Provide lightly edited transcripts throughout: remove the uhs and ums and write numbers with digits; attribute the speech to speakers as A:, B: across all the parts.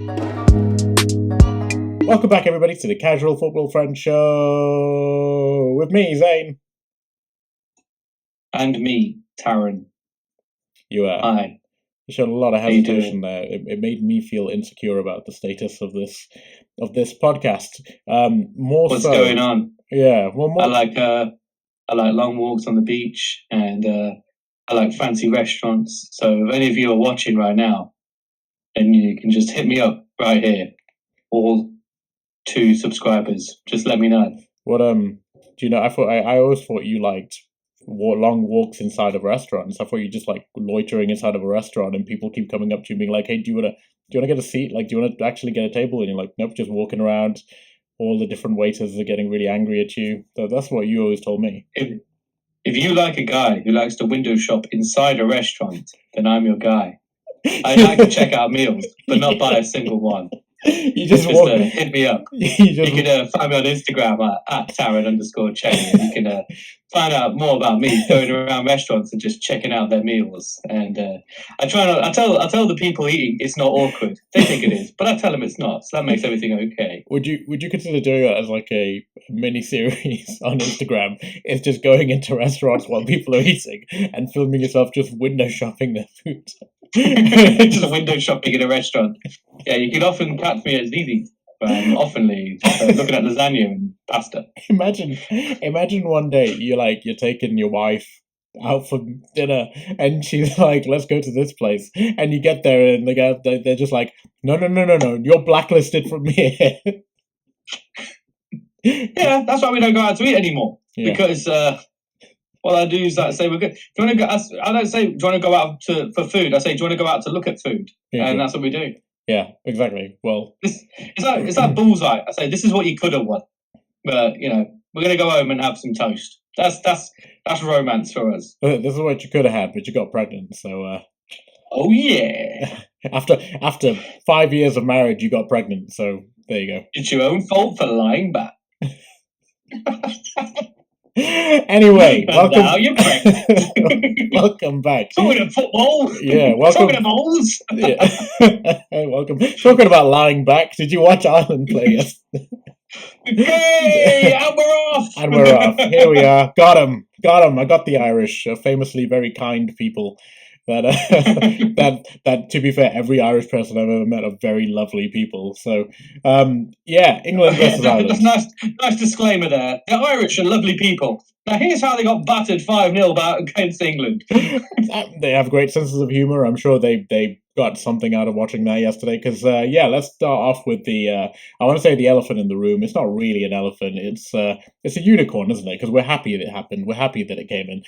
A: Welcome back, everybody, to the Casual Football Friend Show with me, Zane.
B: And me, Taryn.
A: You
B: Hi.
A: You showed a lot of hesitation there. It made me feel insecure about the status of this podcast.
B: What's going on?
A: Yeah, well, more.
B: I like long walks on the beach, and I like fancy restaurants. So if any of you are watching right now, then you can just hit me up right here. All 2 subscribers. Just let me know.
A: What do you know? I always thought you liked long walks inside of restaurants. I thought you just like loitering inside of a restaurant, and people keep coming up to you being like, "Hey, do you want to get a seat? Like, do you want to actually get a table?" And you're like, "Nope, just walking around." All the different waiters are getting really angry at you. So that's what you always told me.
B: If you like a guy who likes to window shop inside a restaurant, then I'm your guy. I like to check out meals, but not buy a single one.
A: You just
B: hit me up. You can find me on Instagram at Taryn_Cherry. You can find out more about me going around restaurants and just checking out their meals. And I tell the people eating it's not awkward. They think it is, but I tell them it's not. So that makes everything okay.
A: Would you consider doing it as like a mini series on Instagram? It's just going into restaurants while people are eating and filming yourself just window shopping their food.
B: Just window shopping in a restaurant. Yeah, you can often catch me as easy. Oftenly looking at lasagna and pasta.
A: Imagine one day you're taking your wife out for dinner and she's like, "Let's go to this place," and you get there and they're just like, no, you're blacklisted from here.
B: Yeah, that's why we don't go out to eat anymore. Yeah. Because what I do is like say, "We're good. Do you want to go?" I don't say, "Do you want to go out for food?" I say, "Do you want to go out to look at food?" Yeah, and that's what we do.
A: Yeah, exactly. Well,
B: it's like bullseye. I say, "This is what you could have won," but we're gonna go home and have some toast. That's romance for us.
A: This is what you could have had, but you got pregnant. So.
B: Oh yeah.
A: After 5 years of marriage, you got pregnant. So there you go.
B: It's your own fault for lying back.
A: Anyway, welcome.
B: Now you're pregnant.
A: Welcome back.
B: Talking of football.
A: Yeah, welcome.
B: Talking of balls.
A: Yeah. Welcome. Talking about lying back. Did you watch Ireland play yesterday?
B: Hey, and we're off.
A: And we're off. Here we are. Got him. I got the Irish, famously very kind people. That to be fair, every Irish person I've ever met are very lovely people. So England versus Ireland.
B: That's nice disclaimer there. The Irish are lovely people. Now here's how they got battered 5-0 against England.
A: They have great senses of humour. I'm sure they got something out of watching that yesterday. Because let's start off with the I want to say the elephant in the room. It's not really an elephant. It's a unicorn, isn't it? Because we're happy that it happened. We're happy that it came in.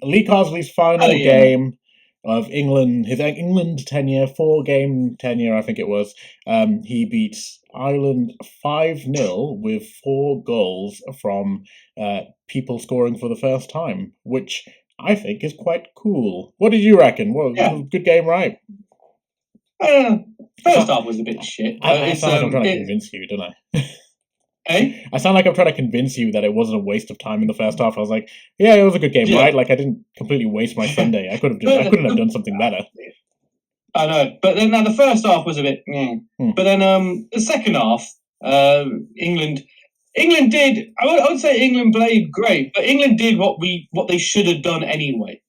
A: Lee Carsley's final game of England, his England tenure, 4-game tenure, I think it was. He beat Ireland 5-0 with 4 goals from people scoring for the first time, which I think is quite cool. What did you reckon? Well, good game, right?
B: First half was a bit shit.
A: I sound like I'm trying to convince you, don't I?
B: Hey?
A: I sound like I'm trying to convince you that it wasn't a waste of time in the first half. I was like, yeah, it was a good game, right? Like, I didn't completely waste my Sunday. I couldn't have done something better.
B: I know, but then the first half was a bit. But then the second half, England did. I would say England played great, but England did what they should have done anyway.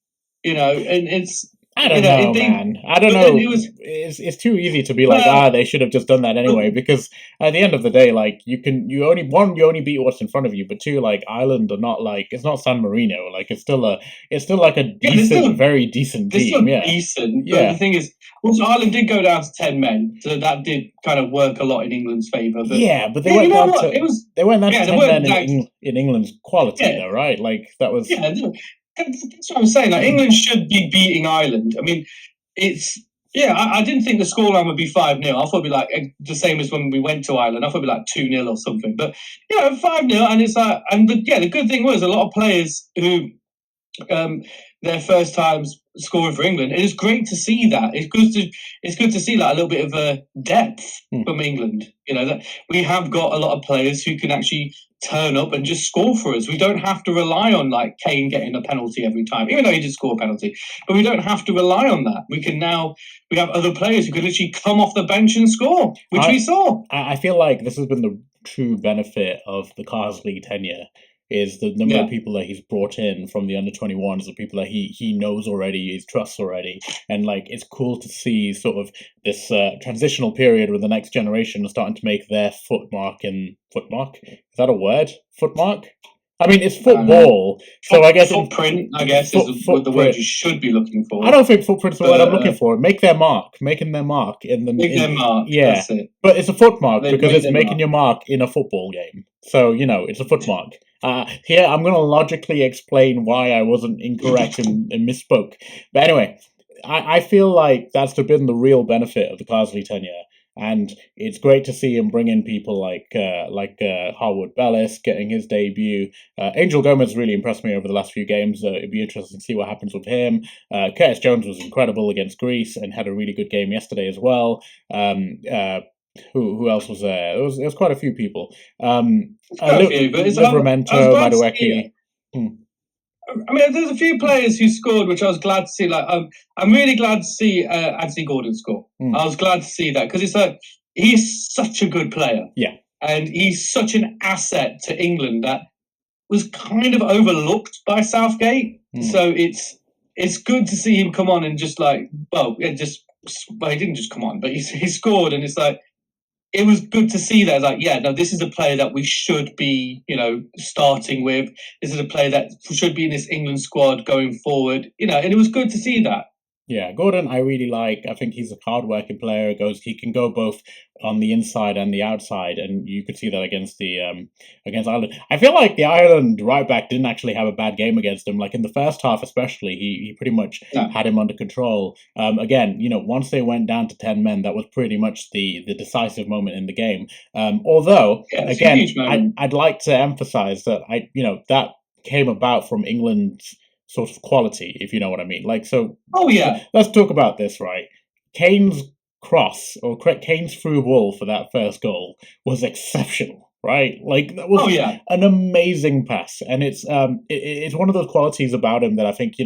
B: And it's.
A: I don't know, man. I don't know. It's too easy to be like, they should have just done that anyway. Because at the end of the day, like you only beat what's in front of you. But 2, like Ireland are not like it's not San Marino. Like it's still like a decent, very decent team. Yeah,
B: decent. But the thing is, also Ireland did go down to 10 men, so that did kind of work a lot in England's favour.
A: But they went down to 10 men in England's quality, though, right? Like that was.
B: Yeah, that's what I'm saying. Like England should be beating Ireland. I mean, I didn't think the scoreline would be 5-0. I thought it'd be like the same as when we went to Ireland. I thought it'd be like 2-0 or something. But 5-0, and it's like, the good thing was a lot of players who their first times scoring for England. And it's great to see that. It's good to see like a little bit of depth from England. That we have got a lot of players who can actually turn up and just score for us. We don't have to rely on like Kane getting a penalty every time, even though he did score a penalty. But we don't have to rely on that. We have other players who can literally come off the bench and score, which we saw.
A: I feel like this has been the true benefit of the Carsley tenure. Is the number of people that he's brought in from the under-21s, the people that he knows already, he trusts already, and like it's cool to see sort of this transitional period where the next generation are starting to make their footmark. Is that a word? Footmark? I mean, it's football, so I guess
B: footprint. Is the word you should be looking for.
A: I don't think footprint's the word I'm looking for. Making their mark in the.
B: Their mark.
A: Yeah,
B: that's it.
A: But it's a footmark because it's making your mark in a football game. So it's a footmark. Here, I'm going to logically explain why I wasn't incorrect and misspoke. But anyway, I feel like that's been the real benefit of the Carsley tenure. And it's great to see him bring in people like Harwood Bellis getting his debut. Angel Gomez really impressed me over the last few games. It'd be interesting to see what happens with him. Curtis Jones was incredible against Greece and had a really good game yesterday as well. Who else was there? There was quite a few people. Livramento, Madueke.
B: I mean, there's a few players who scored, which I was glad to see. Like, I'm really glad to see Anthony Gordon score. I was glad to see that because it's like he's such a good player.
A: Yeah,
B: and he's such an asset to England that was kind of overlooked by Southgate. So it's good to see him come on and just like, he didn't just come on, but he scored, and it's like. It was good to see that. Like, this is a player that we should be, starting with. This is a player that should be in this England squad going forward. And it was good to see that.
A: Yeah, Gordon, I really like. I think he's a hard-working player. He can go both on the inside and the outside, and you could see that against Ireland. I feel like the Ireland right back didn't actually have a bad game against him. Like in the first half, especially, he pretty much had him under control. Again, once they went down to 10 men, that was pretty much the decisive moment in the game. Although, again, I'd like to emphasize that that came about from England's sort of quality, if you know what I mean. Like, so.
B: Oh yeah.
A: Let's talk about this, right? Kane's cross or Kane's through ball for that first goal was exceptional, right? Like that was an amazing pass, and it's one of those qualities about him that I think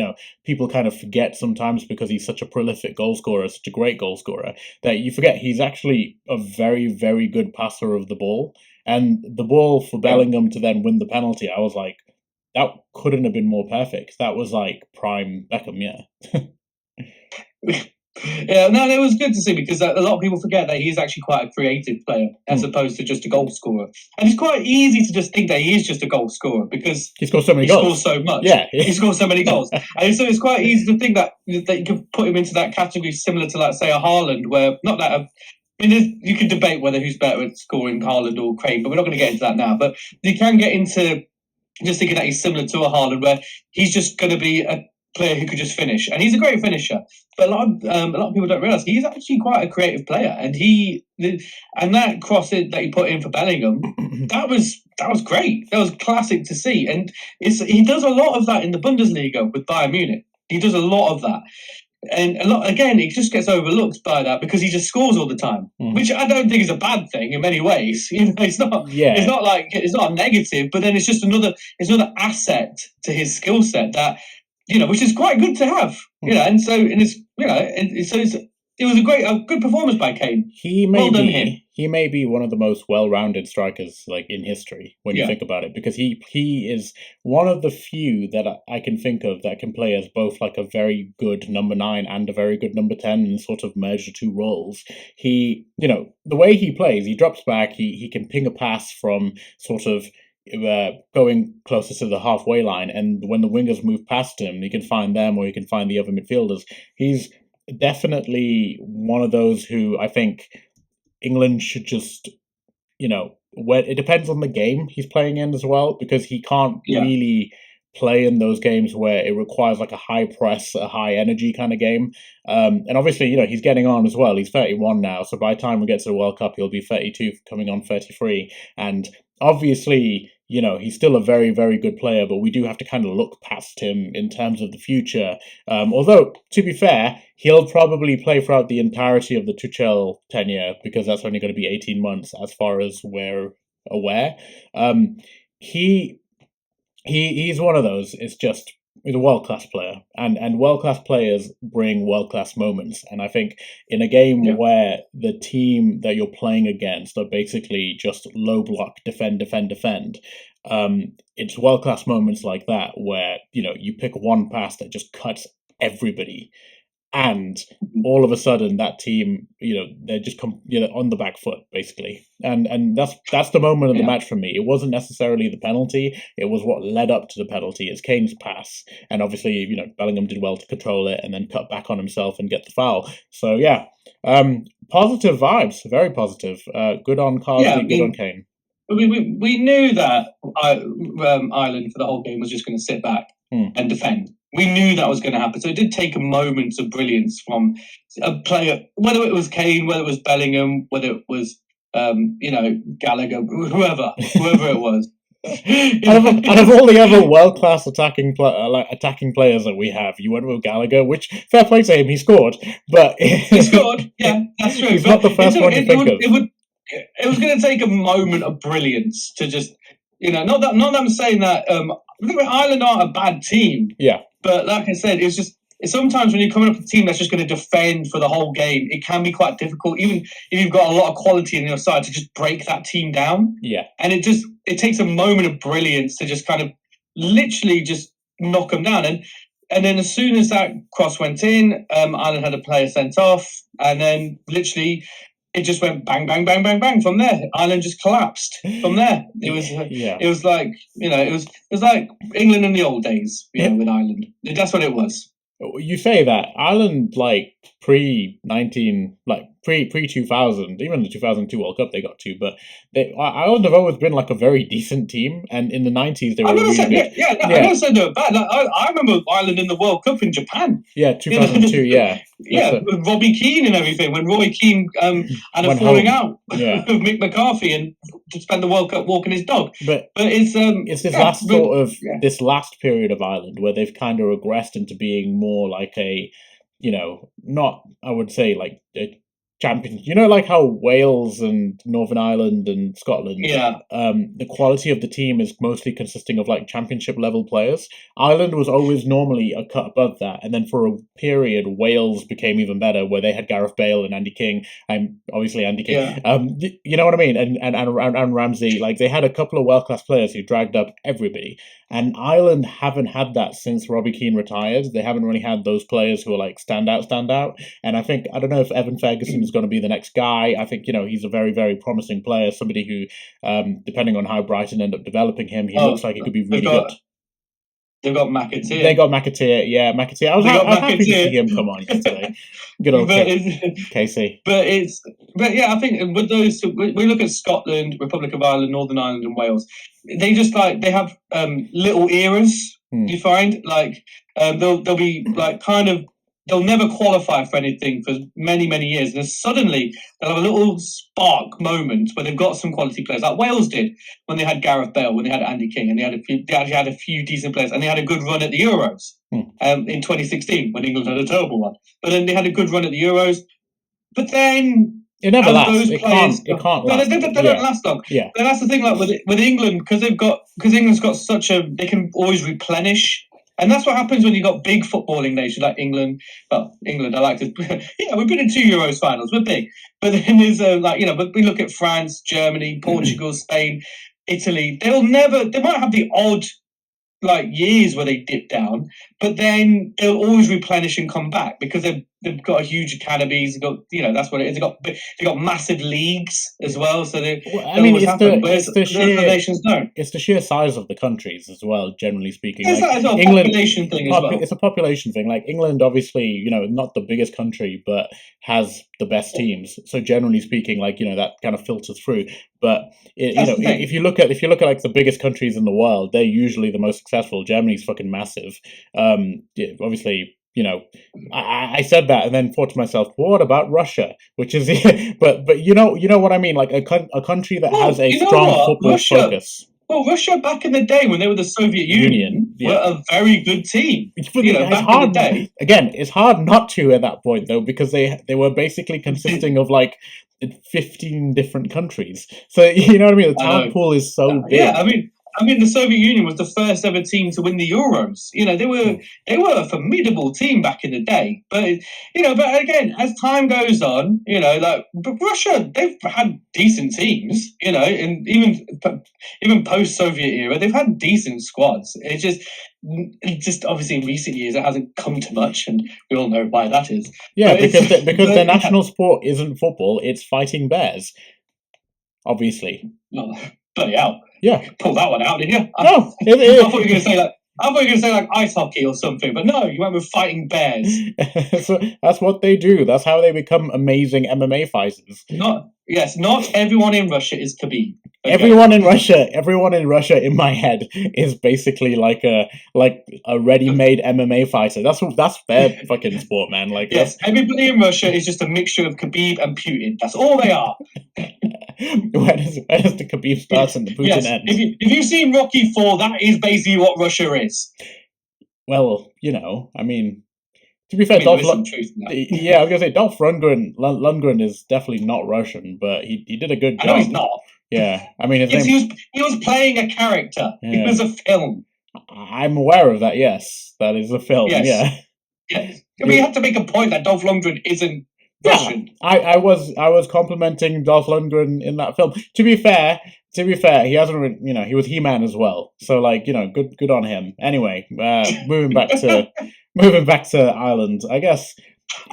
A: people kind of forget sometimes because he's such a prolific goal scorer, such a great goal scorer, that you forget he's actually a very, very good passer of the ball. And the ball for Bellingham to then win the penalty, I was like, that couldn't have been more perfect. That was like prime Beckham,
B: yeah, no, it was good to see because a lot of people forget that he's actually quite a creative player as opposed to just a goal scorer. And it's quite easy to just think that he is just a goal scorer because
A: he scores so many goals.
B: He scores so much.
A: Yeah,
B: he scores so many goals, and so it's quite easy to think that you can put him into that category similar to, like, say, a Haaland, where not that. You can debate whether who's better at scoring, Haaland or Crane, but we're not going to get into that now. But you can get into just thinking that he's similar to a Haaland, where he's just going to be a player who could just finish, and he's a great finisher. But a lot of people don't realise he's actually quite a creative player, and that cross that he put in for Bellingham, that was great. That was classic to see, and he does a lot of that in the Bundesliga with Bayern Munich. He does a lot of that. And again, it just gets overlooked by that because he just scores all the time, which I don't think is a bad thing in many ways. It's not. Yeah. It's not a negative, but then it's just another asset to his skill set that which is quite good to have. It was a good performance by Kane.
A: He may be one of the most well-rounded strikers like in history when you think about it, because he is one of the few that I can think of that can play as both like a very good number 9 and a very good number 10 and sort of merge the two roles. He, the way he plays, he drops back, he can ping a pass from sort of going closer to the halfway line, and when the wingers move past him, he can find them or he can find the other midfielders. He's definitely one of those who I think England should just, when it depends on the game he's playing in as well, because he can't really play in those games where it requires like a high press, a high energy kind of game. And obviously, he's getting on as well. He's 31 now, so by the time we get to the World Cup, he'll be 32, coming on 33. And obviously, he's still a very, very good player, but we do have to kind of look past him in terms of the future. Although, to be fair, he'll probably play throughout the entirety of the Tuchel tenure, because that's only going to be 18 months as far as we're aware. He's one of those. He's a world-class player, and world-class players bring world-class moments. And I think in a game where the team that you're playing against are basically just low block, defend, it's world-class moments like that where, you pick one pass that just cuts everybody, and all of a sudden that team, they're just on the back foot basically, and that's the moment of the match for me. It wasn't necessarily the penalty; it was what led up to the penalty. It's Kane's pass, and obviously, Bellingham did well to control it and then cut back on himself and get the foul. So yeah, positive vibes, very positive. Good on Carsley, good on Kane.
B: We knew that Ireland for the whole game was just going to sit back and defend. We knew that was going to happen. So it did take a moment of brilliance from a player, whether it was Kane, whether it was Bellingham, whether it was, Gallagher, whoever it was.
A: Out of all the other world-class attacking players that we have, you went with Gallagher, which, fair play to him, he scored. But
B: he scored, yeah, that's true.
A: He's not the first one you think of.
B: It was going to take a moment of brilliance to just, not that I'm saying that Ireland aren't a bad team.
A: Yeah.
B: But like I said, it's sometimes when you're coming up with a team that's just going to defend for the whole game, it can be quite difficult, even if you've got a lot of quality on your side, to just break that team down.
A: Yeah.
B: And it takes a moment of brilliance to just kind of literally just knock them down. And then as soon as that cross went in, Ireland had a player sent off, and then literally it just went bang, bang, bang, bang, bang from there. Ireland just collapsed from there. It was like, it was like England in the old days, with Ireland. That's what it was.
A: You say that Ireland, pre-2000, even the 2002 World Cup they got to, but Ireland have always been a very decent team, and in the 90s they were really good.
B: I never said they were bad. I remember Ireland in the World Cup in Japan.
A: Yeah, 2002. Yeah,
B: with Robbie Keane and everything. When Roy Keane had a falling out with Mick McCarthy and to spend the World Cup walking his dog. But it's
A: this this last period of Ireland where they've kind of regressed into being more like a, not, I would say, like a champion. Like how Wales and Northern Ireland and Scotland, the quality of the team is mostly consisting of championship level players. Ireland was always normally a cut above that, and then for a period Wales became even better, where they had Gareth Bale and Andy King, and obviously Andy King. You know what I mean? And Ramsey. They had a couple of world class players who dragged up everybody. And Ireland haven't had that since Robbie Keane retired. They haven't really had those players who are stand out. And I don't know if Evan Ferguson is going to be the next guy. I think, he's a very, very promising player, somebody who, depending on how Brighton end up developing him, he looks like he could be really good.
B: They've got McAteer.
A: They got McAteer, yeah, McAteer. I was happy to see him come on yesterday. Good old Casey.
B: But I think with those, we look at Scotland, Republic of Ireland, Northern Ireland, and Wales. They just they have little eras. You find they'll be they'll never qualify for anything for many, many years. And then suddenly they'll have a little spark moment where they've got some quality players, like Wales did when they had Gareth Bale, when they had Andy King, and they actually had a few decent players, and they had a good run at the Euros in 2016 when England had a terrible one. But then they had a good run at the Euros. But then
A: it never lasts. It can't last.
B: They don't last long.
A: Yeah.
B: But that's the thing, with England, because England's got they can always replenish. And that's what happens when you've got big footballing nations like England. Well, England, I like to... we've been in 2 Euros finals. We're big. But then there's, but we look at France, Germany, Portugal, Spain, Italy. They might have the odd, years where they dip down, but then they'll always replenish and come back because they've got a huge academies. They've got, that's what it is. They've got massive leagues as well. So
A: it's
B: the nations don't.
A: It's the sheer size of the countries as well, generally speaking.
B: It's a population thing as well.
A: It's a population thing. England, obviously, not the biggest country, but has the best teams. So generally speaking, that kind of filters through. But if you look at the biggest countries in the world, they're usually the most successful. Germany's fucking massive. Obviously. I said that and then thought to myself, well, what about Russia? Which is, but you know what I mean? A country that has a strong football focus.
B: Well, Russia back in the day when they were the Soviet Union were a very good team. Back in the day.
A: Again, it's hard not to at that point though, because they were basically consisting of like 15 different countries. So you know what I mean? The talent pool is so big.
B: Yeah, I mean, the Soviet Union was the first ever team to win the Euros. They were a formidable team back in the day. But but again, as time goes on, but Russia, they've had decent teams. And even post Soviet era, they've had decent squads. It's just obviously in recent years it hasn't come to much, and we all know why that is.
A: Yeah, because their national sport isn't football; it's fighting bears. Obviously.
B: Oh, bloody hell.
A: Yeah.
B: Pull that one out, didn't you?
A: No.
B: I thought you were going to say that. I thought you were going to say like ice hockey or something, but no, you went with fighting bears.
A: So that's what they do. That's how they become amazing MMA fighters.
B: Not everyone in Russia is Khabib.
A: Okay. Everyone in Russia in my head is basically like a ready-made MMA fighter. That's their fucking sport, man. Like
B: yes, everybody in Russia is just a mixture of Khabib and Putin. That's all they are.
A: Where does the Khabib start and the Putin ends?
B: If you've seen Rocky IV, that is basically what Russia is.
A: Well, I mean, to be fair, Dolph yeah, I was gonna say Dolph Lundgren is definitely not Russian, but he did a good job.
B: I know he's not.
A: Yeah, I mean,
B: he was playing a character. Yeah. It was a film.
A: I'm aware of that. Yes, that is a film.
B: Yes.
A: Yeah.
B: Yes. I mean, you have to make a point that Dolph Lundgren isn't Russian.
A: I was complimenting Dolph Lundgren in that film. To be fair, he hasn't. He was He-Man as well. So good on him. Anyway, moving back to Ireland. I I guess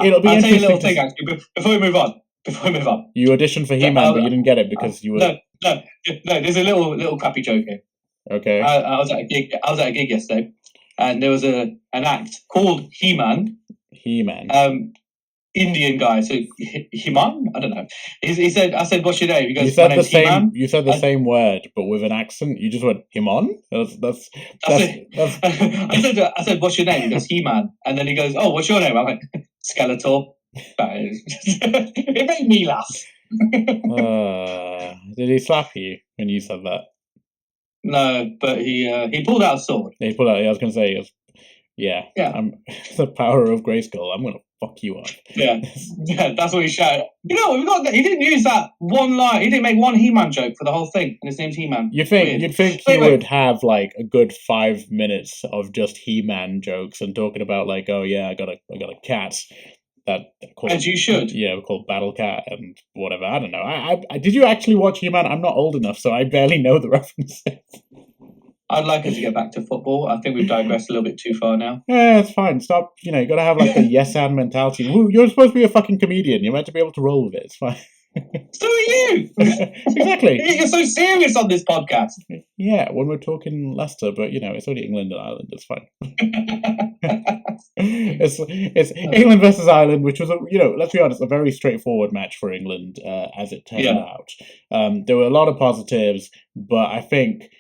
A: it'll be interesting.
B: I'll tell you a little thing actually before we move on.
A: You auditioned for He-Man, but you didn't get it because you were.
B: No. There's a little crappy joke here.
A: Okay.
B: I was at a gig yesterday, and there was an act called He-Man.
A: He-Man.
B: Indian guy, so He-Man? I don't know. He said, I said, what's your name? He goes,
A: you said
B: my name's He-Man.
A: You said the same word, but with an accent. You just went He-Man? That's
B: I said, what's your name? He goes, He-Man. And then he goes, oh, what's your name? I went, Skeletor. It made me laugh.
A: Did he slap you when you said that?
B: No, but he pulled out a sword.
A: He pulled out. I was going to say, yeah. The power of Grayskull. I'm going to fuck you up.
B: Yeah, that's what he shouted. He didn't use that one line. He didn't make one He-Man joke for the whole thing, and his name's He-Man.
A: You'd think he would have like a good 5 minutes of just He-Man jokes and talking about like, oh yeah, I got a cat.
B: As you should.
A: Yeah, we're called Battle Cat and whatever. I don't know. I did you actually watch He-Man? I'm not old enough, so I barely know the references.
B: I'd like us to get back to football. I think we've digressed a little bit too far now.
A: Yeah, it's fine. Stop. You got to have like the yes and mentality. You're supposed to be a fucking comedian. You're meant to be able to roll with it. It's fine.
B: So are you.
A: Exactly.
B: You're so serious on this podcast.
A: Yeah, when we're talking Leicester, but it's only England and Ireland. It's fine. It's England versus Ireland, which was let's be honest, a very straightforward match for England, as it turned out. There were a lot of positives, but I think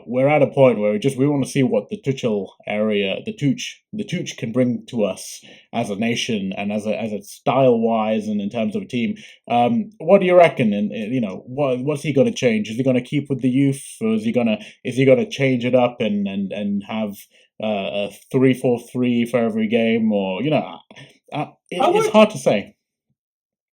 A: we're at a point where we want to see what the Tuchel area, the Tuch can bring to us as a nation and as a style wise and in terms of a team. What do you reckon? And what's he going to change? Is he going to keep with the youth, or is he going to change it up and have a 3-4-3 for every game? Or it's hard to say.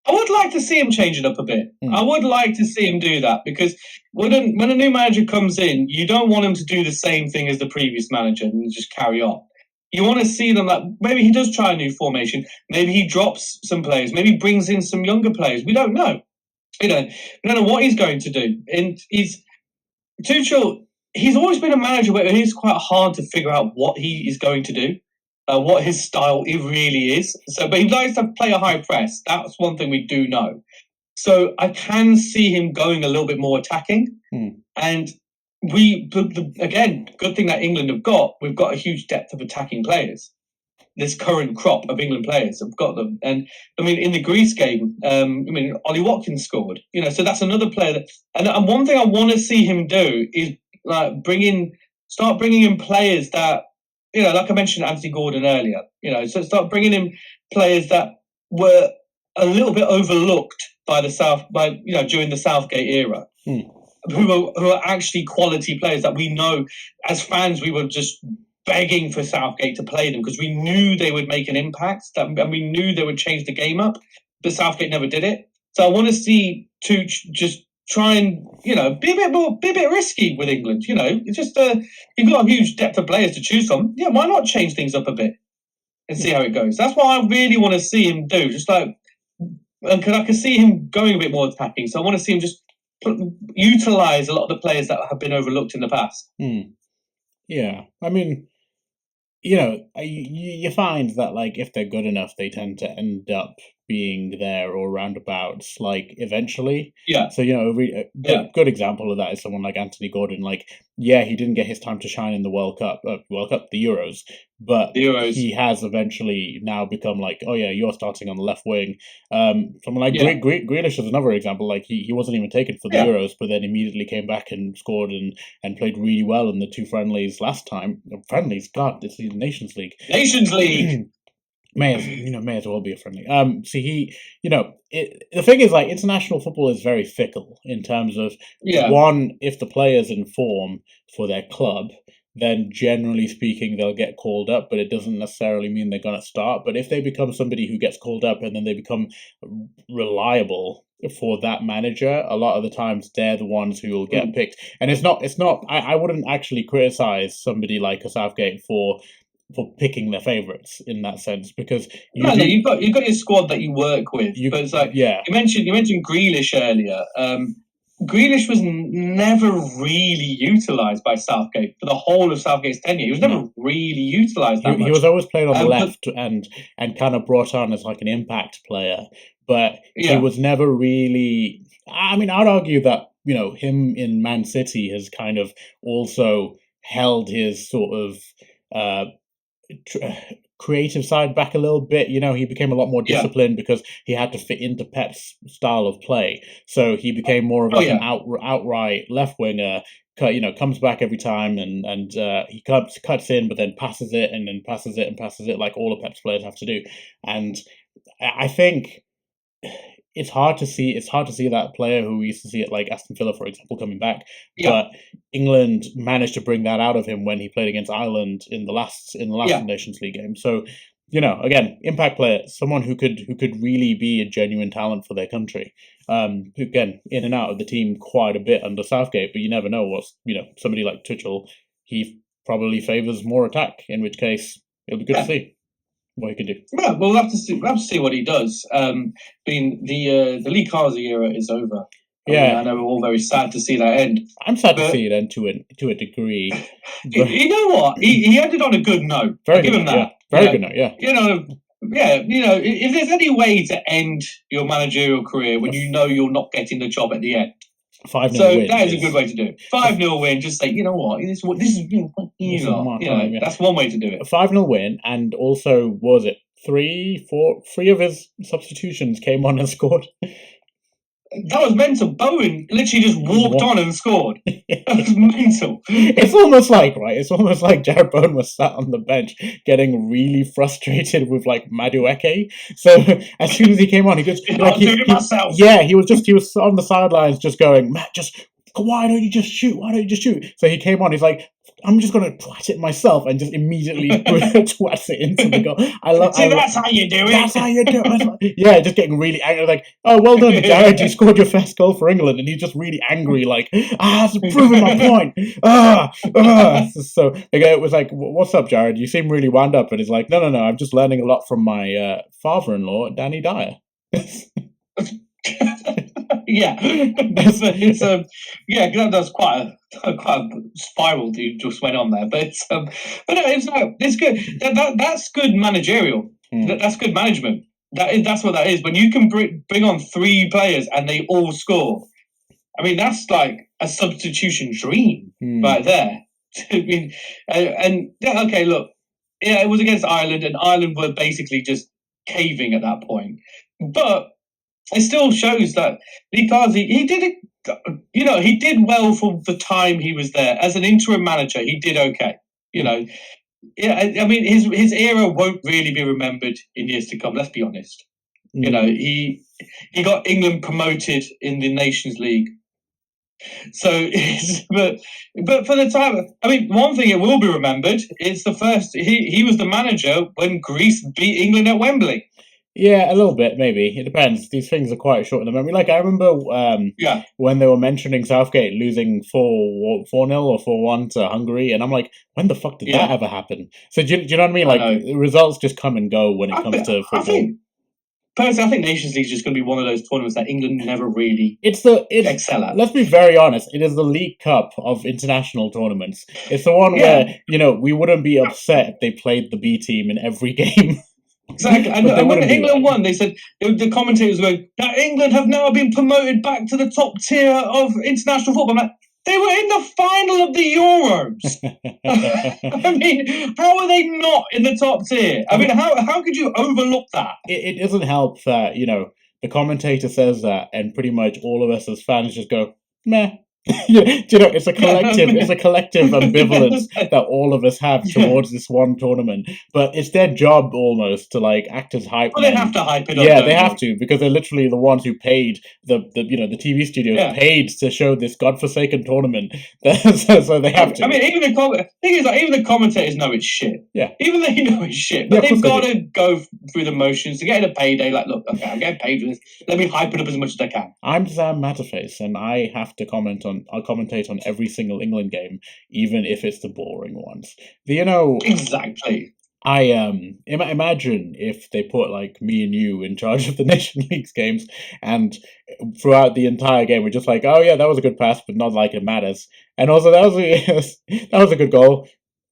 B: I would like to see him change it up a bit. I would like to see him do that, because when a new manager comes in, you don't want him to do the same thing as the previous manager and just carry on. You want to see them like maybe he does try a new formation, maybe he drops some players, maybe brings in some younger players. We don't know. We don't know what he's going to do. And Tuchel, he's always been a manager where it is quite hard to figure out what he is going to do. What his style it really is. But he likes to play a high press. That's one thing we do know. So I can see him going a little bit more attacking. And again, good thing that England have got, we've got a huge depth of attacking players. This current crop of England players have got them. And I mean, in the Greece game, Ollie Watkins scored. So that's another player that. And one thing I want to see him do is like start bringing in players that. Like I mentioned Anthony Gordon earlier, so start bringing in players that were a little bit overlooked by during the Southgate era. who are actually quality players that we know as fans we were just begging for Southgate to play them because we knew they would make an impact and we knew they would change the game up, but Southgate never did it. So I want to see Tuchel just try and be a bit risky with England. It's just you've got a huge depth of players to choose from. Yeah, why not change things up a bit and see how it goes? That's what I really want to see him do. Just like because I can see him going a bit more attacking. So I want to see him just utilize a lot of the players that have been overlooked in the past.
A: Yeah, I mean, you find that like if they're good enough, they tend to end up being there or roundabouts like eventually.
B: Yeah.
A: So a good example of that is someone like Anthony Gordon. Like, yeah, he didn't get his time to shine in the the Euros, but he has eventually now become like, oh yeah, you're starting on the left wing. Someone like Grealish is another example. Like he wasn't even taken for the Euros, but then immediately came back and scored and played really well in the two friendlies last time. Friendlies, God, it's the Nations League.
B: Nations League.
A: May as well be a friendly. The thing is, like, international football is very fickle in terms of one, if the player's in form for their club, then generally speaking they'll get called up, but it doesn't necessarily mean they're going to start. But if they become somebody who gets called up and then they become reliable for that manager, a lot of the times they're the ones who will get picked. And it's not. I wouldn't actually criticize somebody like a Southgate for picking their favourites in that sense, because
B: you've got your squad that you work with. But it's like you mentioned Grealish earlier. Grealish was never really utilised by Southgate for the whole of Southgate's tenure. He was never really utilised that much.
A: He was always played on the left and kind of brought on as like an impact player, but he was never really. I mean, I'd argue that him in Man City has kind of also held his sort of creative side back a little bit. He became a lot more disciplined because he had to fit into Pep's style of play. So he became more of an outright left winger. Comes back every time and he cuts in, but then passes it and then passes it and passes it like all of Pep's players have to do. And I think it's hard to see that player who we used to see at like Aston Villa, for example, coming back. But England managed to bring that out of him when he played against Ireland in the last Nations League game. So, again, impact player, someone who could really be a genuine talent for their country. Again, in and out of the team quite a bit under Southgate, but you never know what's somebody like Tuchel, he probably favours more attack, in which case it'll be good to see what he can do.
B: Yeah, we'll have to see what he does. The Lee Carsley era is over. I know we're all very sad to see that end.
A: I'm sad to see it end to a degree.
B: You know what? He ended on a good note.
A: Very
B: give
A: good
B: him that.
A: Yeah. Very good note. Yeah.
B: If there's any way to end your managerial career when you're not getting the job at the end.
A: 5-0 win.
B: That is a good way to do it. 5-0 win. Just say, this is that's one way to do it.
A: A 5-0 win, and also was it 3 of his substitutions came on and scored.
B: That was mental. Bowen literally just walked on and scored. That was mental.
A: It's almost like Jared Bowen was sat on the bench getting really frustrated with like Madueke. So as soon as he came on, he was
B: myself.
A: Yeah, he was on the sidelines just going, Matt, why don't you just shoot? Why don't you just shoot? So he came on, he's like, I'm just going to twat it myself, and just immediately twats it into the goal.
B: That's how you do it.
A: That's how you do it. Yeah, just getting really angry. Like, oh, well done, Jared. You scored your first goal for England. And he's just really angry, like, it's proving my point. So it was like, what's up, Jared? You seem really wound up. And he's like, no, I'm just learning a lot from my father-in-law, Danny Dyer.
B: That's quite a spiral you just went on there, but it's good. That's good managerial. That's good management. That's what that is. When you can bring on 3 players and they all score, I mean that's like a substitution dream right there. Look, it was against Ireland, and Ireland were basically just caving at that point, but it still shows that Lee Carsley, he did it. He did well for the time he was there as an interim manager. He did okay. I mean, his era won't really be remembered in years to come. Let's be honest. He got England promoted in the Nations League So, but for the time, I mean, one thing it will be remembered: it's the first. He was the manager when Greece beat England at Wembley.
A: Yeah, a little bit, maybe. It depends. These things are quite short in the memory. Like, I remember when they were mentioning Southgate losing 4-0 or 4-1 to Hungary, and I'm like, when the fuck did that ever happen? So, do you know what I mean? Like, results just come and go when it comes to football.
B: Personally, I think Nations League is just going to be one of those tournaments that England never really excel at.
A: Let's be very honest. It is the League Cup of international tournaments. It's the one where, we wouldn't be upset if they played the B team in every game.
B: Exactly. And when England won, they said, the commentators were going, that England have now been promoted back to the top tier of international football. I'm like, they were in the final of the Euros. I mean, how are they not in the top tier? I mean, how could you overlook that?
A: It doesn't help that, the commentator says that, and pretty much all of us as fans just go, meh. It's a collective ambivalence that all of us have towards this one tournament. But it's their job almost to act as hype.
B: Well, they have to hype it up.
A: Yeah, they have to, because they're literally the ones who paid the TV studios paid to show this godforsaken tournament. So they have to.
B: I mean, even the commentators know it's shit.
A: Yeah,
B: even they know it's shit, but they've got to go through the motions to get a payday. Like, look, okay, I'm getting paid for this. Let me hype it up as much as I can.
A: I'm Sam Matterface, and I have to I'll commentate on every single England game, even if it's the boring ones.
B: Exactly.
A: I imagine if they put me and you in charge of the Nation League's games, and throughout the entire game we're just like, oh yeah, that was a good pass, but not like it matters. And also that was a good goal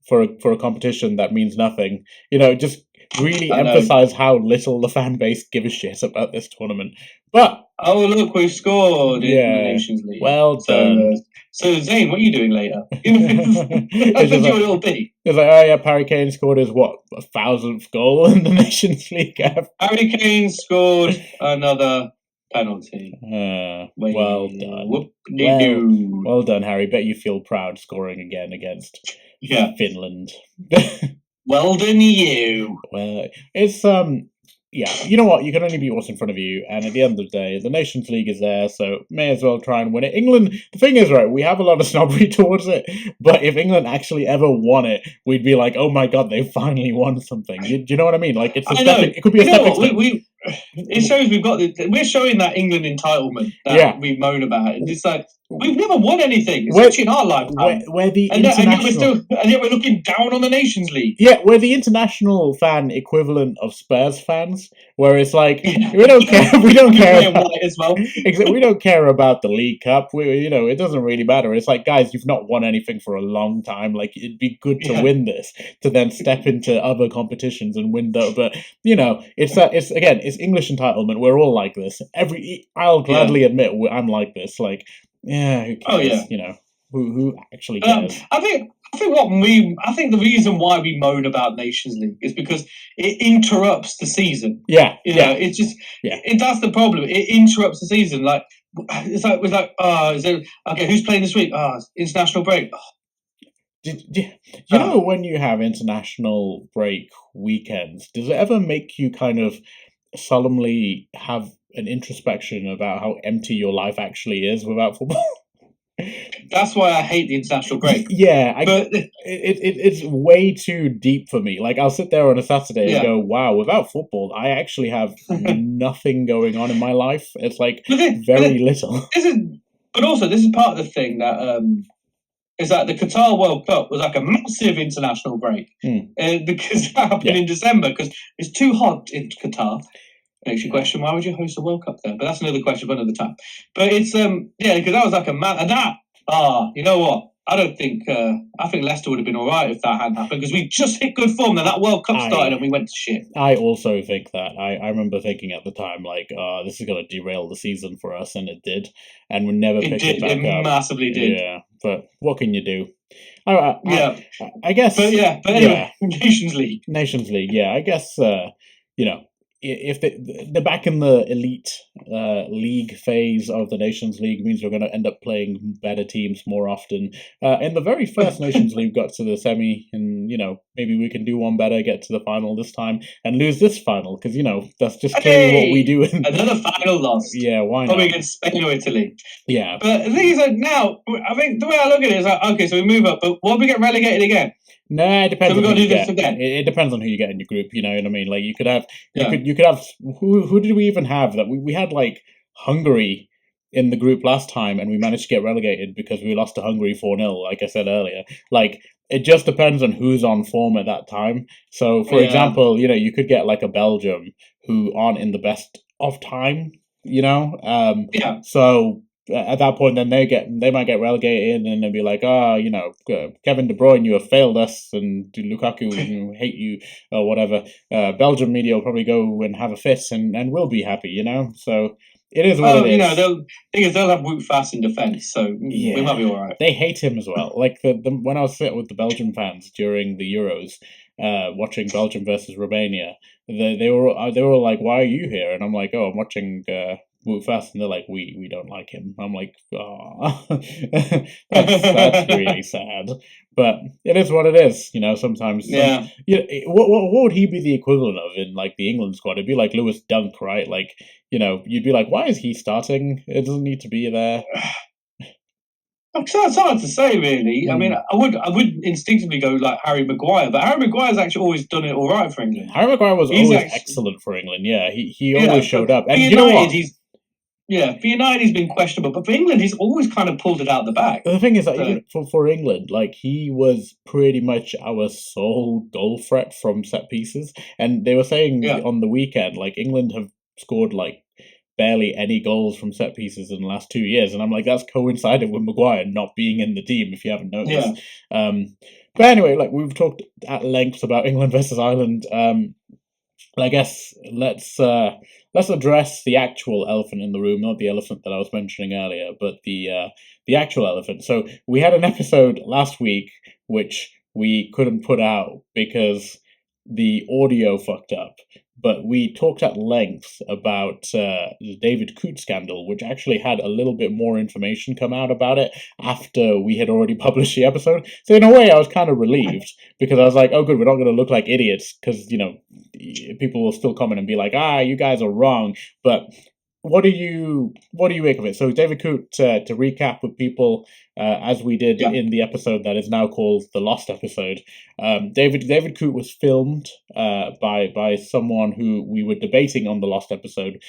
A: for a competition that means nothing. Just really emphasize how little the fan base give a shit about this tournament. But
B: look, we've scored in the Nations League.
A: Well done.
B: So Zane, what are you doing later? That's just your little beat.
A: It's like, oh yeah, Harry Kane scored his 1,000th goal in the Nations League.
B: Harry Kane scored another penalty.
A: Well done. Well done, Harry. Bet you feel proud scoring again against Finland.
B: Well done, you.
A: Well, it's you know what? You can only beat what's in front of you, and at the end of the day, the Nations League is there, so may as well try and win it. England, the thing is, right, we have a lot of snobbery towards it, but if England actually ever won it, we'd be like, oh my god, they finally won something. Do you know what I mean? Like, it could be a stepping stone.
B: It shows we're showing that England entitlement that we moan about. It's like, we've never won anything. It's actually in our lifetime. And yet we're looking down on the Nations League.
A: Yeah, we're the international fan equivalent of Spurs fans, where it's like, we don't care. We don't care about,
B: as well.
A: We don't care about the League Cup. It doesn't really matter. It's like, guys, you've not won anything for a long time. Like, it'd be good to win this, to then step into other competitions and win those. But it's English entitlement. We're all like this. I'll gladly admit I'm like this. Like, yeah, who cares? Who actually cares?
B: I think the reason why we moan about Nations League is because it interrupts the season. It's just that's the problem. It interrupts the season. Like, it's like okay, who's playing this week? International break.
A: When you have international break weekends, does it ever make you kind of solemnly have an introspection about how empty your life actually is without football?
B: That's why I hate the international break.
A: It's way too deep for me. Like, I'll sit there on a Saturday and go, wow, without football, I actually have nothing going on in my life. It's like very little.
B: But also, this is part of the thing that is that the Qatar World Cup was like a massive international break because it happened in December because it's too hot in Qatar. Makes you question, why would you host a World Cup there? But that's another question for another time. But it's because that was like a and that you know what? I think Leicester would have been all right if that hadn't happened, because we just hit good form. Then that World Cup started and we went to shit.
A: I also think that. I remember thinking at the time, like, this is going to derail the season for us, and it did. And we never picked it back up.
B: It massively did.
A: Yeah, but what can you do? I guess.
B: But anyway, Nations League.
A: Yeah, I guess. if they're back in the elite league phase of the Nations League, means we're going to end up playing better teams more often. In the very first Nations League, got to the semi, and maybe we can do one better, get to the final this time, and lose this final because that's just clearly what we do.
B: Another final loss.
A: Yeah, why not?
B: Probably against Spain or Italy.
A: Yeah,
B: but the thing is that now I think the way I look at it is like, okay, so we move up, but what if we get relegated again?
A: Nah, it depends.
B: So we've got to do this again.
A: It depends on who you get in your group. You know what I mean? Like you could have, you could have. Who did we even have? That we had like Hungary in the group last time, and we managed to get relegated because we lost to Hungary 4-0. Like I said earlier, like it just depends on who's on form at that time. So, for example, you could get like a Belgium who aren't in the best of time. So. At that point, then they might get relegated, and they'll be like, Kevin De Bruyne, you have failed us, and Lukaku, hate you, or whatever. Belgium media will probably go and have a fit, and we'll be happy, So it is what it is.
B: They'll have Wout Faes in defence, so we might be all right.
A: They hate him as well. Like when I was sitting with the Belgian fans during the Euros, watching Belgium versus Romania, they were like, "Why are you here?" And I'm like, "Oh, I'm watching." Wout Faes, and they're like, we don't like him. I'm like, that's really sad. But it is what it is, sometimes. What would he be the equivalent of in like the England squad? It'd be like Lewis Dunk, right? Like, you'd be like, why is he starting? It doesn't need to be there.
B: It's hard to say, really. I mean, I would instinctively go like Harry Maguire, but Harry Maguire's actually always done it all right for England.
A: Harry Maguire was always excellent for England. Yeah, he always showed up. And you know what?
B: For United, he's been questionable, but for England, he's always kind of pulled it out the bag.
A: The thing is that even for England, like he was pretty much our sole goal threat from set pieces. And they were saying on the weekend, like England have scored like barely any goals from set pieces in the last 2 years, and I'm like, that's coincided with Maguire not being in the team. If you haven't noticed, but anyway, like we've talked at length about England versus Ireland. I guess let's address the actual elephant in the room, not the elephant that I was mentioning earlier, but the actual elephant. So we had an episode last week which we couldn't put out because the audio fucked up. But we talked at length about the David Coote scandal, which actually had a little bit more information come out about it after we had already published the episode. So in a way, I was kind of relieved because I was like, oh, good, we're not going to look like idiots because, people will still comment and be like, you guys are wrong. But what do you make of it? So David Coote, to recap with people, as we did in the episode that is now called the Lost episode, David Coote was filmed by someone who we were debating on the Lost episode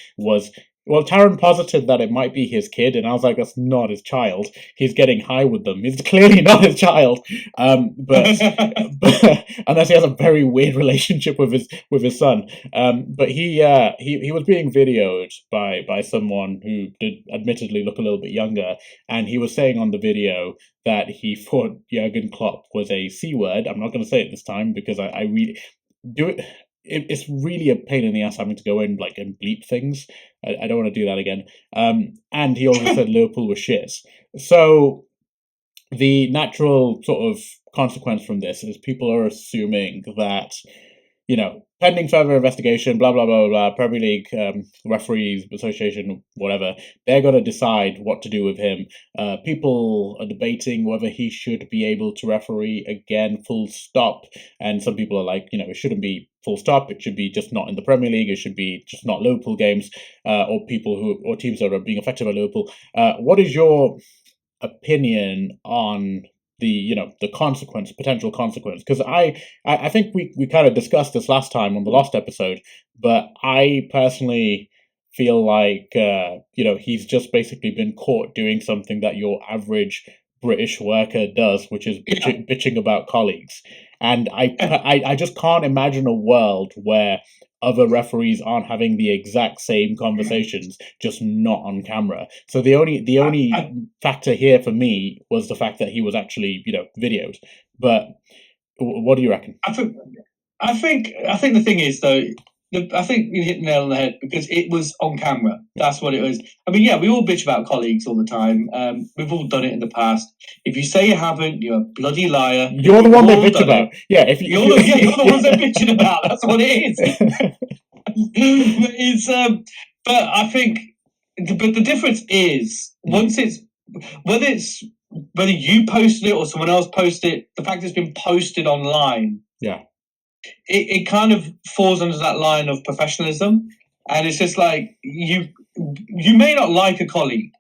A: Taron posited that it might be his kid, and I was like, that's not his child. He's getting high with them. He's clearly not his child. But unless he has a very weird relationship with his son. But he was being videoed by someone who did admittedly look a little bit younger, and he was saying on the video that he thought Jurgen Klopp was a C word. I'm not going to say it this time because I really do it. It's really a pain in the ass having to go in and bleep things. I don't want to do that again. And he also said Liverpool was shit. So the natural sort of consequence from this is people are assuming that, pending further investigation, blah, blah, blah, blah, Premier League referees association, whatever, they're going to decide what to do with him. People are debating whether he should be able to referee again, full stop. And some people are like, it shouldn't be full stop. It should be just not in the Premier League. It should be just not Liverpool games or teams that are being affected by Liverpool. What is your opinion on the potential consequence? Because I think we kind of discussed this last time on the Lost episode, but I personally feel like he's just basically been caught doing something that your average British worker does, which is bitching about colleagues. And I just can't imagine a world where other referees aren't having the exact same conversations, just not on camera. So the only factor here for me was the fact that he was actually videoed. But what do you reckon?
B: I think the thing is though, I think you hit the nail on the head because it was on camera. That's what it was. I mean, we all bitch about colleagues all the time. We've all done it in the past. If you say you haven't, you're a bloody liar.
A: You're the one they bitch about. Yeah,
B: you're the ones they're bitching about. That's what it is. It's but I think, but the difference is once it's whether you posted it or someone else posted it, the fact it's been posted online, it kind of falls under that line of professionalism, and it's just like you may not like a colleague.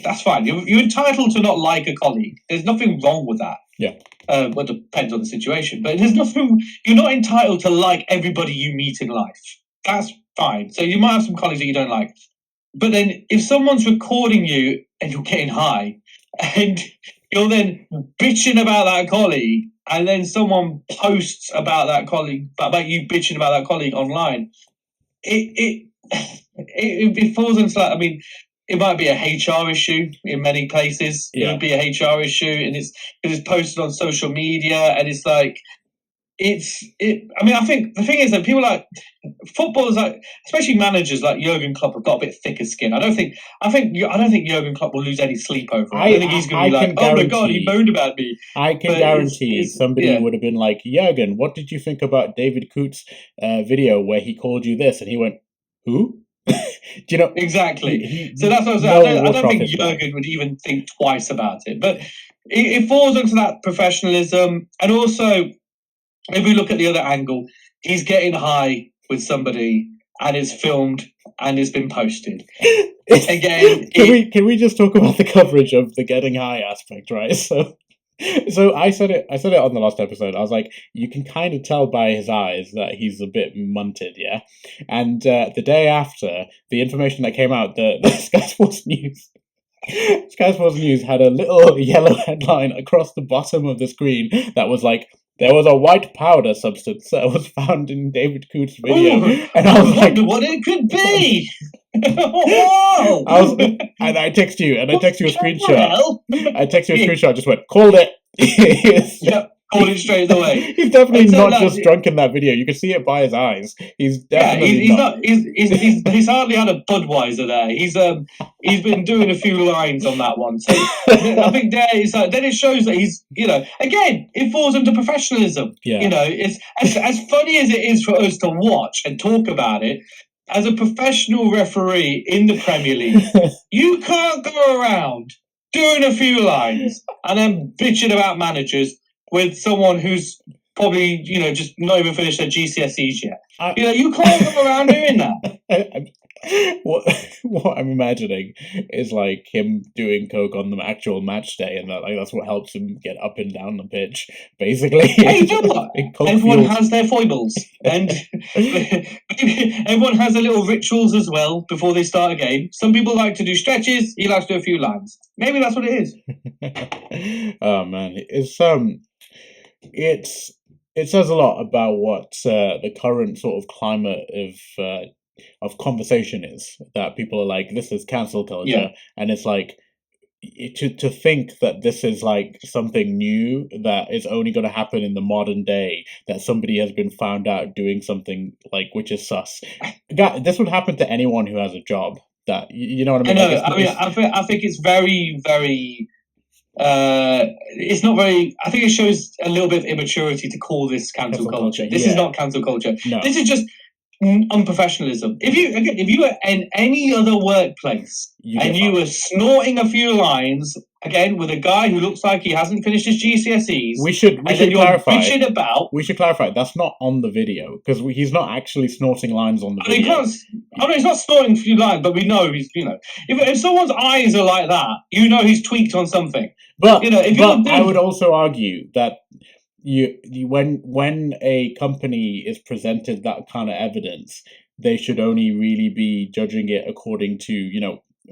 B: That's fine. You're entitled to not like a colleague. There's nothing wrong with that. Well, it depends on the situation, but there's nothing. You're not entitled to like everybody you meet in life. That's fine. So you might have some colleagues that you don't like, but then if someone's recording you and you're getting high, and you're then bitching about that colleague, and then someone posts about that colleague, about you bitching about that colleague online, it falls into that. I mean, it might be a HR issue in many places. It would be a HR issue, and it's posted on social media, and it's like I mean, I think the thing is that people like footballers, like especially managers like Jurgen Klopp, have got a bit thicker skin. I don't think Jurgen Klopp will lose any sleep over it. I don't think he's going to be like, oh my god, he moaned about me.
A: I can guarantee somebody would have been like, Jurgen, what did you think about David Coote's video where he called you this? And he went, who? Do you know
B: exactly? So that's what I was saying. I don't think Jurgen would even think twice about it. But it falls into that professionalism, and also if we look at the other angle, he's getting high with somebody, and it's filmed and it's been posted. Again,
A: can we just talk about the coverage of the getting high aspect, right? So I said it on the last episode. I was like, you can kind of tell by his eyes that he's a bit munted, yeah. And the day after, the information that came out, the Sky Sports News had a little yellow headline across the bottom of the screen that was like, there was a white powder substance that was found in David Coote's video, and I was like,
B: "What it could be?"
A: Whoa! And I text you a screenshot. I text you a screenshot. Just went, called it.
B: Yep, called it straight away.
A: He's definitely not just drunk in that video. You can see it by his eyes. He's definitely
B: he's hardly had a Budweiser there. He's been doing a few lines on that one. So I think then it shows that he's, again, it falls into professionalism. It's as funny as it is for us to watch and talk about it. As a professional referee in the Premier League, you can't go around doing a few lines and then bitching about managers with someone who's probably, just not even finished their GCSEs yet. You can't go around doing that.
A: What I'm imagining is like him doing coke on the actual match day, and that's what helps him get up and down the pitch, basically.
B: Hey, you know what? Everyone has their foibles, and everyone has their little rituals as well before they start a game. Some people like to do stretches. He likes to do a few lines. Maybe that's what it is.
A: Oh man, it says a lot about what the current sort of climate of conversation is, that people are like, this is cancel culture, and it's like to think that this is like something new that is only going to happen in the modern day, that somebody has been found out doing something like which is sus. This would happen to anyone who has a job. That you know what I mean?
B: I think it's very, very. It's not very. I think it shows a little bit of immaturity to call this cancel culture. This is not cancel culture. No. This is just unprofessionalism. If you were in any other workplace and you were snorting a few lines again with a guy who looks like he hasn't finished his GCSEs,
A: we should clarify. We should clarify that's not on the video, because he's not actually snorting lines on the video.
B: He's not snorting a few lines, but we know he's if someone's eyes are like that, he's tweaked on something.
A: But I would also argue that when a company is presented that kind of evidence, they should only really be judging it according to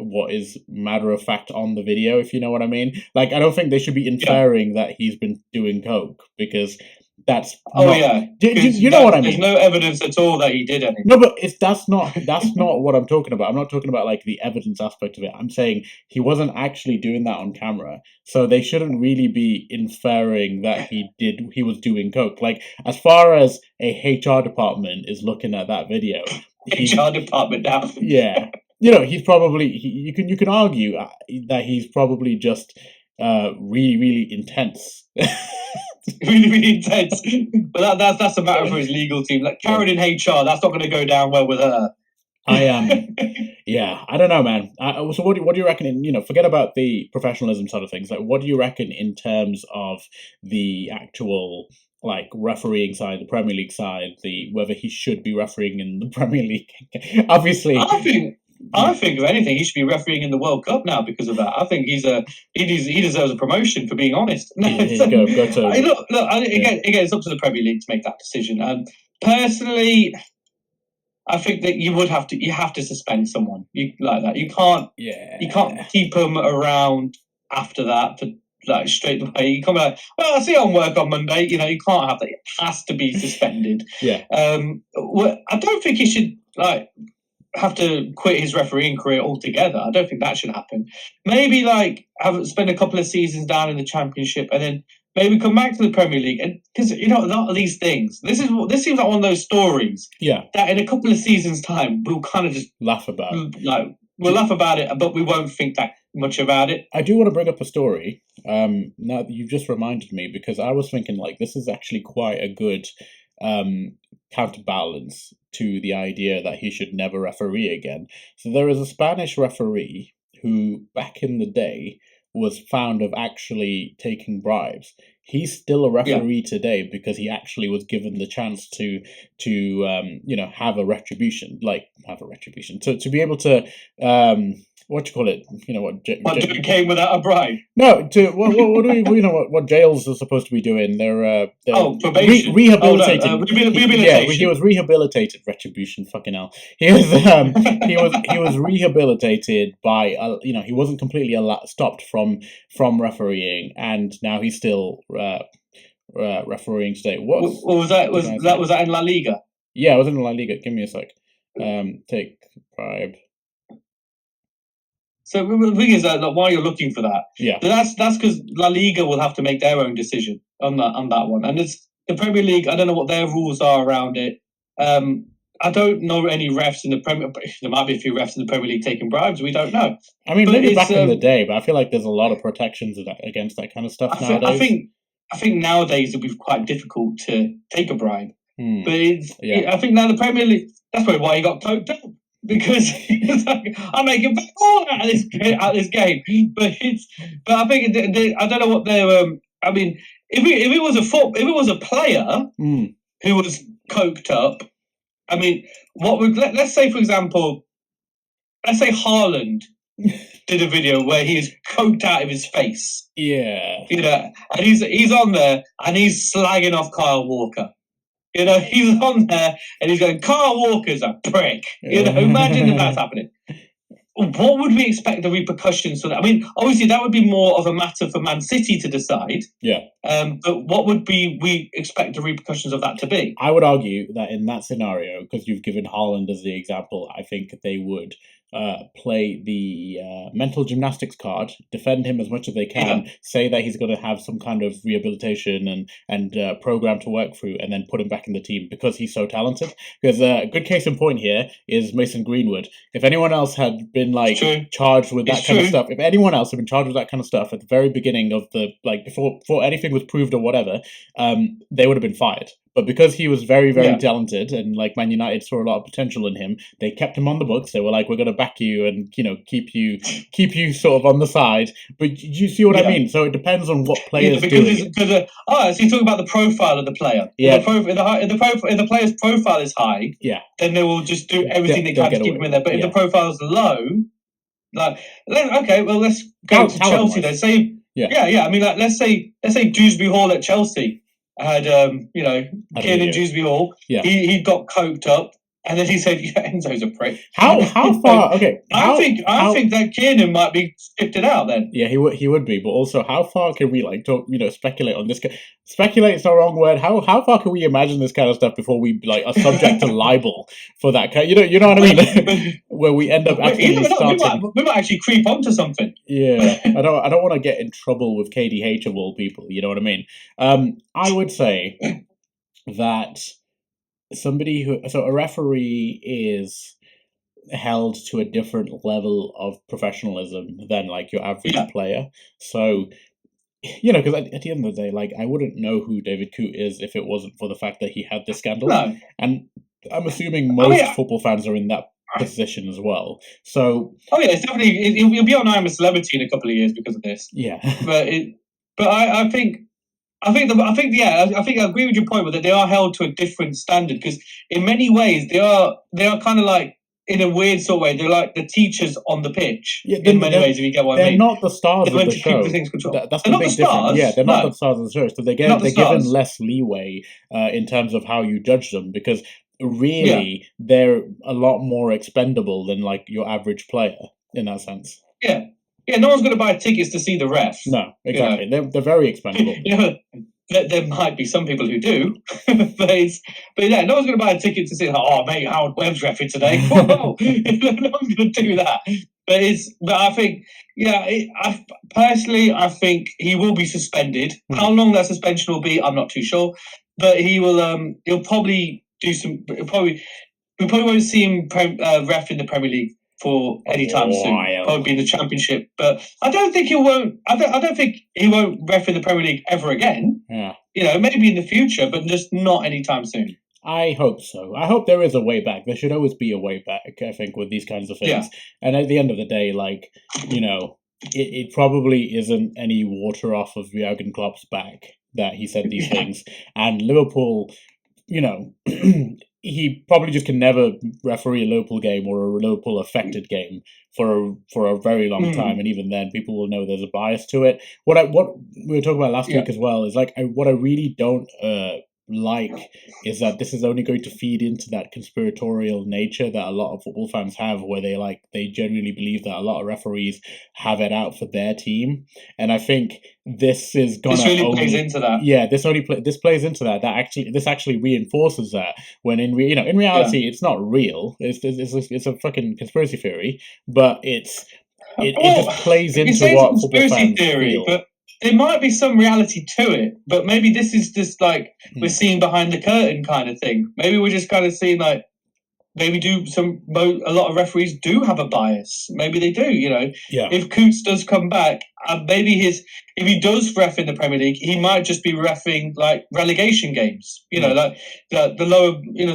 A: what is matter of fact on the video, if you know what I mean. Like, I don't think they should be inferring that he's been doing coke, because that's you know what I mean.
B: There's no evidence at all that he did anything.
A: No, but that's not what I'm talking about. I'm not talking about like the evidence aspect of it. I'm saying he wasn't actually doing that on camera, so they shouldn't really be inferring that he was doing coke. Like, as far as a HR department is looking at that video,
B: HR department now.
A: Yeah, he's probably you can argue that he's probably just really, really intense.
B: really, really intense. But that's a matter for his legal team. Like Karen in HR, that's not going to go down well with her.
A: Yeah, I don't know, man. So what do you reckon? Forget about the professionalism side of things. Like, what do you reckon in terms of the actual like refereeing side, the Premier League side, the whether he should be refereeing in the Premier League? Obviously,
B: I think if anything, he should be refereeing in the World Cup now because of that. I think he deserves a promotion for being honest. No,
A: go to.
B: Look, again, it's up to the Premier League to make that decision. Personally, I think that you have to suspend someone like that. You can't keep them around after that for like straight away. You come like, well, I'll see you on work on Monday. You can't have that. It has to be suspended. I don't think he should like have to quit his refereeing career altogether. I don't think that should happen. Maybe like spend a couple of seasons down in the Championship and then maybe come back to the Premier League. And because a lot of these things, this seems like one of those stories. That in a couple of seasons' time we'll kind of just
A: laugh about.
B: Like we'll laugh about it, but we won't think that much about it.
A: I do want to bring up a story. Now that you've just reminded me, because I was thinking like this is actually quite a good counterbalance to the idea that he should never referee again. So there is a Spanish referee who back in the day was found of actually taking bribes. He's still a referee today because he actually was given the chance to have a retribution, to be able to what do you call it?
B: What came without a bribe?
A: No, what do we what jails are supposed to be doing? They're
B: probation,
A: rehabilitating.
B: Rehabilitation.
A: Yeah, he was rehabilitated. Retribution, fucking hell. He was rehabilitated by he wasn't completely stopped from refereeing, and now he's still refereeing today.
B: Was that in La Liga?
A: Yeah, it was in La Liga. Give me a sec. Take bribe.
B: So the thing is that while you're looking for that, that's because La Liga will have to make their own decision on that one, and it's the Premier League. I don't know what their rules are around it. I don't know any refs in the Premier. There might be a few refs in the Premier League taking bribes. We don't know.
A: I mean, maybe back in the day, but I feel like there's a lot of protections against that kind of stuff nowadays.
B: I think nowadays it'll be quite difficult to take a bribe. But I think now the Premier League. That's probably why he got coked up. Because like, I'm making all out of this game, but I think I don't know what they're. I mean, if it was a player who was coked up, I mean, what would let's say for example, let's say Haaland did a video where he is coked out of his face, and he's on there and he's slagging off Kyle Walker. He's on there and he's going, Kyle Walker's a prick. Imagine if that's happening. What would we expect the repercussions for that? I mean, obviously that would be more of a matter for Man City to decide. But what would we expect the repercussions of that to be?
A: I would argue that in that scenario, because you've given Haaland as the example, I think they would play the mental gymnastics card, defend him as much as they can, say that he's going to have some kind of rehabilitation and program to work through, and then put him back in the team because he's so talented. Because a good case in point here is Mason Greenwood. If anyone else had been charged with that kind of stuff, if anyone else had been charged with that kind of stuff at the very beginning of the before anything was proved or whatever, they would have been fired. But because he was very, very talented and Man United saw a lot of potential in him, they kept him on the books. They were like, we're going to back you and, keep you sort of on the side. But you see what I mean? So it depends on what players do.
B: So you're talking about the profile of the player. If the player's profile is high, then they will just do everything they can to keep him in there. But if the profile's low, let's go to Chelsea then. I mean, let's say Dewsbury Hall at Chelsea had Kiernan Dewsbury Hall. He got coked up, and then he said, Enzo's a prick.
A: How far? Okay,
B: I think that Kiernan might be shifted out then.
A: Yeah, he would be. But also, how far can we talk? Speculate on this? Speculate is the wrong word. How far can we imagine this kind of stuff before we are subject to libel for that kind? You know what I mean? Where we end up actually starting.
B: We might actually creep onto something.
A: Yeah, I don't want to get in trouble with KDH of all people. You know what I mean? I would say that a referee is held to a different level of professionalism than your average player. So because at the end of the day, like, I wouldn't know who David Coote is if it wasn't for the fact that he had this scandal,
B: No,
A: and I'm assuming
B: I
A: most
B: mean,
A: football fans are in that position as well. So
B: oh yeah, it's definitely he'll be on I'm a Celebrity in a couple of years because of this.
A: yeah,
B: But I think. I think I agree with your point, but that they are held to a different standard because in many ways they are kind of like in a weird sort of way they're like the teachers on the pitch
A: yeah,
B: in many ways. If you get what I
A: they're
B: mean,
A: not the stars
B: they're
A: of
B: meant
A: the
B: to keep the
A: show.
B: things controlled.
A: That's
B: They're
A: the
B: not the
A: big difference. Yeah,
B: stars.
A: they're not
B: No,
A: the stars of the show, so
B: they're not the
A: they're given
B: stars.
A: less leeway in terms of how you judge them because
B: Yeah,
A: really they're a lot more expendable than like your average player in that sense.
B: yeah, yeah. No one's going to buy tickets to see the ref.
A: No,
B: You know,
A: exactly. They're very expendable.
B: you know. There might be some people who do, but yeah, no one's going to buy a ticket to see. Oh, mate, Howard Webb's referee today. Whoa, no one's going to do that. But I think, yeah, personally, I think he will be suspended. How long that suspension will be, I'm not too sure. But he will. He'll probably do some. We probably won't see him ref in the Premier League for any time soon. Probably in the Championship, but I don't think he won't. I don't think he won't ref in the Premier League ever again.
A: Yeah.
B: Maybe in the future, but just not anytime soon.
A: I hope so. I hope there is a way back. There should always be a way back, I think, with these kinds of things.
B: Yeah.
A: And at the end of the day, like, it probably isn't any water off of Jurgen Klopp's back that he said these things. And Liverpool, he probably just can never referee a Liverpool game or a Liverpool affected game for a very long time, and even then, people will know there's a bias to it. What we were talking about last week as well is like what I really don't like is that this is only going to feed into that conspiratorial nature that a lot of football fans have, where they genuinely believe that a lot of referees have it out for their team, and I think this is gonna
B: plays into that.
A: Yeah, this plays into that. This actually reinforces that. When in reality, it's not real. It's a fucking conspiracy theory, but it just plays into what football fans feel.
B: But there might be some reality to it. But maybe this is just like we're seeing behind the curtain kind of thing. Maybe we're just kind of seeing like. Maybe a lot of referees do have a bias. Maybe they do,
A: Yeah.
B: If Coots does come back, maybe if he does ref in the Premier League, he might just be reffing like relegation games. Like the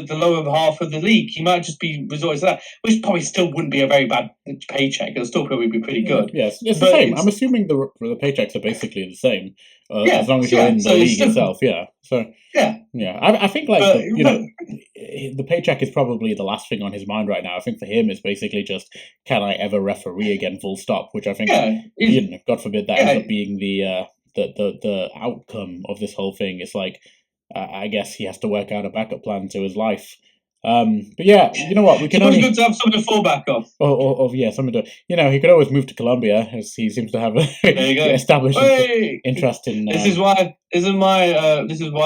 B: lower half of the league. He might just be resorting to that, which probably still wouldn't be a very bad paycheck. It'll still probably be pretty good.
A: Yes, it's the same. I'm assuming the paychecks are basically the same, as long as you're in the league itself. Yeah. So yeah. I think the paycheck is probably the last thing on his mind right now. I think for him it's basically just, can I ever referee again? Full stop. Which I think, God forbid that ends up being the outcome of this whole thing. It's like, I guess he has to work out a backup plan to his life. But yeah, you know what? We can
B: only good to have something to fall back on.
A: Something to he could always move to Colombia, as he seems to have established interest in.
B: This is why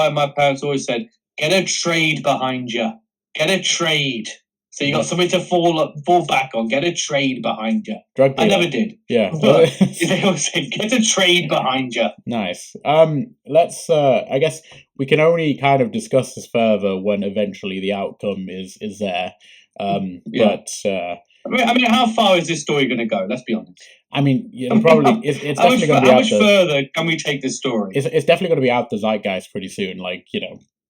B: my parents always said, "Get a trade behind you. Get a trade." So you got something to fall back on. Get a trade behind you.
A: Drug dealer.
B: I never did.
A: Yeah,
B: but they always say, "Get a trade behind you."
A: Nice. Let's. I guess we can only kind of discuss this further when eventually the outcome is there. But
B: I mean, how far is this story going to go? Let's be honest.
A: I mean, probably it's definitely going to be out.
B: How much further can we take this story?
A: It's definitely going to be out the zeitgeist pretty soon. Like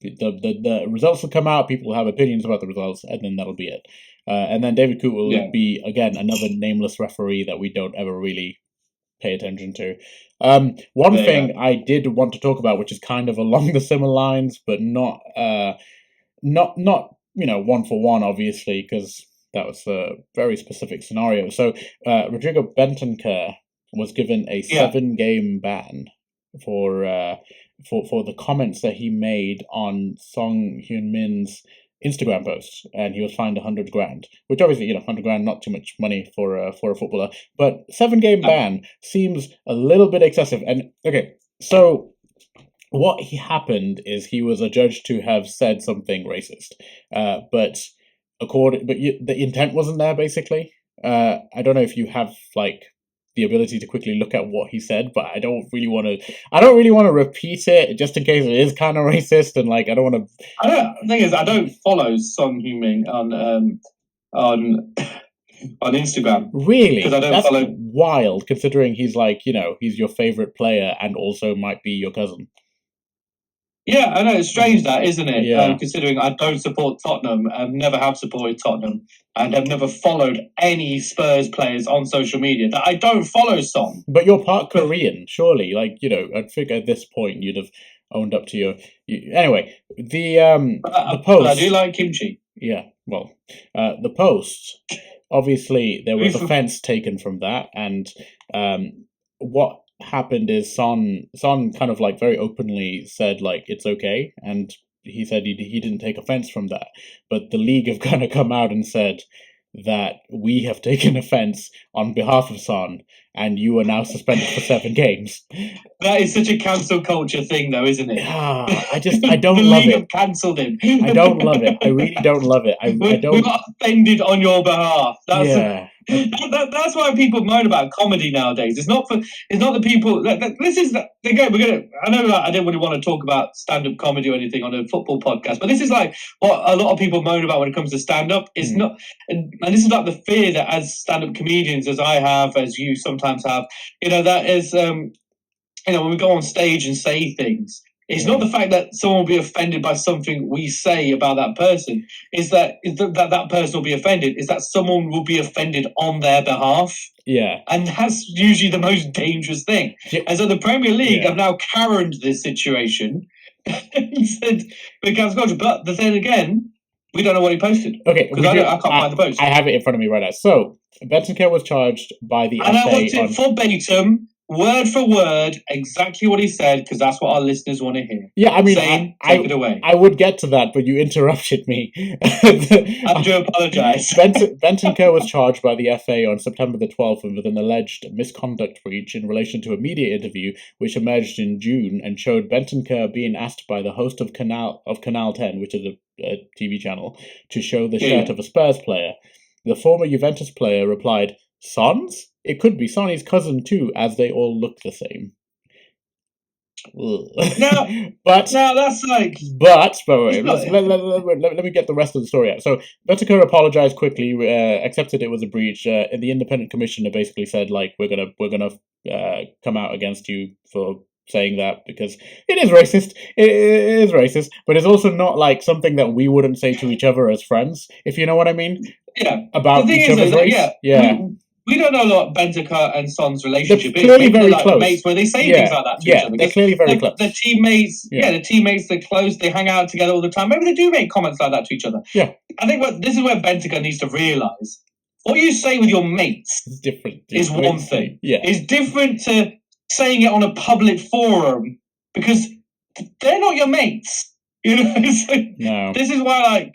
A: the results will come out. People will have opinions about the results, and then that'll be it. And then David Coote will be again another nameless referee that we don't ever really pay attention to. One thing I did want to talk about, which is kind of along the similar lines, but not one for one, obviously, because that was a very specific scenario. So Rodrigo Betancur was given a 7-game ban for the comments that he made on Song Hyun-min's Instagram post, and he was fined 100 grand, which obviously 100 grand not too much money for a footballer, but 7-game ban seems a little bit excessive. And okay, so what happened is he was adjudged to have said something racist, but the intent wasn't there. Basically, I don't know if you have like the ability to quickly look at what he said, but I don't really want to repeat it just in case it is kind of racist, and like I don't want to.
B: The thing is, I don't follow Song Hyun-min on on Instagram.
A: Really?
B: Because I don't
A: That's
B: follow.
A: wild, considering he's like, he's your favorite player and also might be your cousin.
B: Yeah, I know, it's strange that, isn't it?
A: Yeah.
B: Considering I don't support Tottenham, never have supported Tottenham, and have never followed any Spurs players on social media. That I don't follow Son.
A: But you're part Korean, surely. Like, I'd figure at this point you'd have owned up to anyway, the post.
B: But I do like kimchi.
A: Yeah, well, the post. Obviously, there was offence taken from that, and what happened is Son kind of like very openly said like it's okay, and he said he didn't take offense from that, but the league have kind of come out and said that we have taken offense on behalf of Son, and you are now suspended for 7 games.
B: That is such a cancel culture thing, though, isn't it?
A: I don't love
B: league
A: it.
B: Have cancelled him.
A: I don't love it. I really don't love it. I don't.
B: We're not offended on your behalf. That's why people moan about comedy nowadays. It's not the people. This is again. I know I didn't really want to talk about stand-up comedy or anything on a football podcast, but this is like what a lot of people moan about when it comes to stand-up. It's not, and this is like the fear that as stand-up comedians, as I have, as you sometimes have, that is, when we go on stage and say things. It's not the fact that someone will be offended by something we say about that person. Is that person will be offended. Is that someone will be offended on their behalf.
A: Yeah.
B: And that's usually the most dangerous thing. And so the Premier League have now Karened this situation and said, but then again, we don't know what he posted.
A: Okay.
B: Because I can't find the post.
A: I have it in front of me right now. So, Betancur was charged by the FA.
B: And I want it verbatim, word for word, exactly what he said, because that's what our listeners want to hear.
A: Yeah, I mean,
B: take it away.
A: I would get to that, but you interrupted me.
B: I do apologise.
A: Betancur was charged by the FA on September the 12th with an alleged misconduct breach in relation to a media interview which emerged in June and showed Betancur being asked by the host of Canal 10, which is a TV channel, to show the shirt of a Spurs player. The former Juventus player replied, "Son's? It could be Sonny's cousin too, as they all look the same." But
B: that's like.
A: But wait, let me get the rest of the story out. So Betancur apologized quickly, accepted it was a breach. And the independent commissioner basically said like we're gonna come out against you for saying that because it is racist. It is racist, but it's also not like something that we wouldn't say to each other as friends, if you know what I mean.
B: Yeah.
A: About each other's race. Yeah.
B: We don't know what Betancur and Son's relationship
A: is. They're clearly very close.
B: Mates where they say things like that to each other.
A: They're clearly very close.
B: The teammates, the teammates, they're close. They hang out together all the time. Maybe they do make comments like that to each other.
A: Yeah.
B: I think this is where Betancur needs to realise what you say with your mates
A: is different.
B: Is one thing.
A: Yeah.
B: It's different to saying it on a public forum because they're not your mates.
A: No.
B: This is why,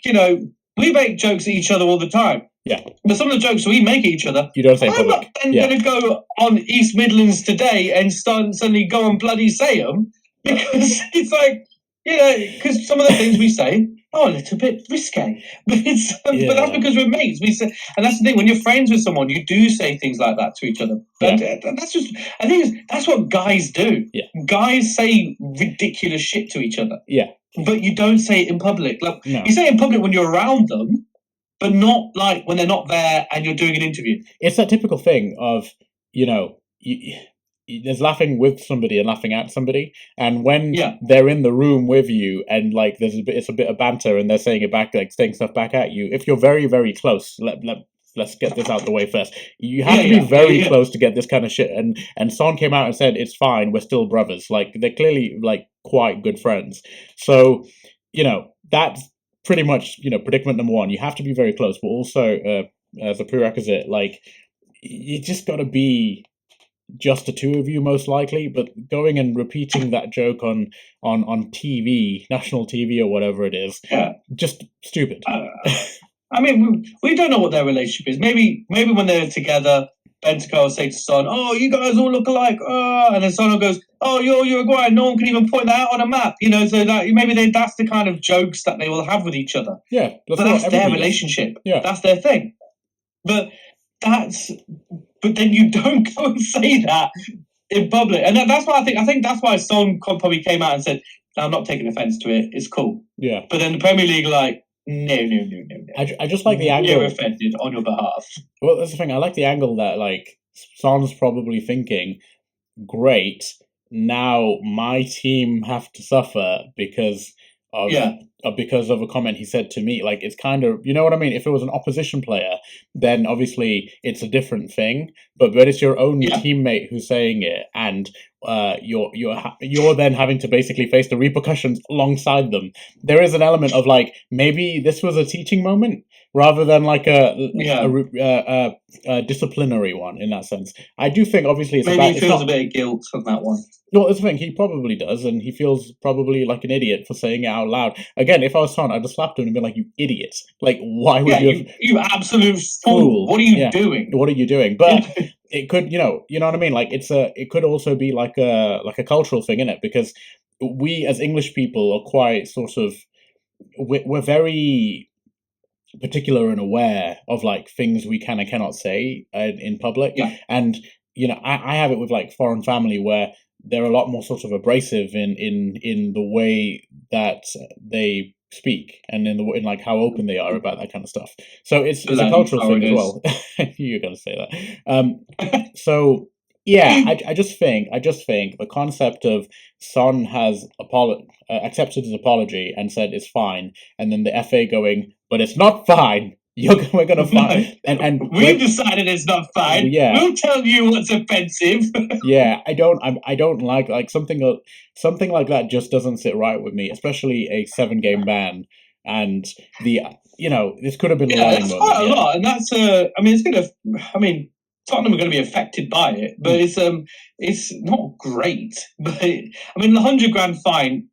B: we make jokes at each other all the time.
A: Yeah.
B: But some of the jokes we make at each other,
A: you don't say in
B: I'm
A: public.
B: not then going to go on East Midlands today and suddenly go and bloody say them because it's like, because some of the things we say are a little bit risque. But that's because we're mates. We say, and that's the thing. When you're friends with someone, you do say things like that to each other. And that's just, I think that's what guys do.
A: Yeah.
B: Guys say ridiculous shit to each other.
A: Yeah.
B: But you don't say it in public. Like,
A: no.
B: You say it in public when you're around them, but not like when they're not there and you're doing an interview.
A: It's that typical thing of, there's laughing with somebody and laughing at somebody, and when they're in the room with you and like it's a bit of banter and they're saying it back, like saying stuff back at you. If you're very, very close, let's get this out the way first. You have to be very close to get this kind of shit. And Son came out and said it's fine. We're still brothers. Like they're clearly like quite good friends. So that's pretty much predicament number one. You have to be very close, but also as a prerequisite, like you just got to be just the two of you most likely. But going and repeating that joke on TV, national TV or whatever it is, just stupid.
B: I mean, we don't know what their relationship is. Maybe when they're together, Betancur will say to Son, "Oh, you guys all look alike." And then Son goes, "Oh, you're Uruguayan. No one can even point that out on a map." So that maybe that's the kind of jokes that they will have with each other.
A: Yeah,
B: but that's their relationship.
A: Yeah,
B: that's their thing. But then you don't go and say that in public, and that's why I think that's why Son probably came out and said, "I'm not taking offence to it. It's cool."
A: Yeah.
B: But then the Premier League, like, No.
A: I just like the angle.
B: We're offended on your behalf.
A: Well, that's the thing. I like the angle that like Son's probably thinking, great, now my team have to suffer because of because of a comment he said to me. Like, it's kind of, you know what I mean? If it was an opposition player, then obviously it's a different thing. But it's your own teammate who's saying it, and you're then having to basically face the repercussions alongside them. There is an element of like, maybe this was a teaching moment rather than like a disciplinary one in that sense. I do think obviously
B: he feels a bit of guilt on that one.
A: No, that's the thing. He probably does, and he feels probably like an idiot for saying it out loud. Again, if I was Son, I'd have slapped him and been like, "You idiot! Like, why would
B: you absolute fool? What are you doing?
A: What are you doing?" But it could, you know what I mean. Like, it could also be like a cultural thing, innit? Because we as English people are quite sort of we're very particular and aware of like things we can and cannot say in public, and I have it with like foreign family where they're a lot more sort of abrasive in the way that they speak and in like how open they are about that kind of stuff. So it's a cultural thing as well. You're gonna say that. So yeah, I just think the concept of Son has accepted his apology and said it's fine, and then the FA going, but it's not fine. We're gonna find, and
B: we've decided it's not fine. We'll tell you what's offensive.
A: I don't like something like that. Just doesn't sit right with me, especially a 7-game ban. And this could have been
B: that's quite a lot, and that's it's gonna. Tottenham are going to be affected by it, but it's not great. But the £100,000 fine.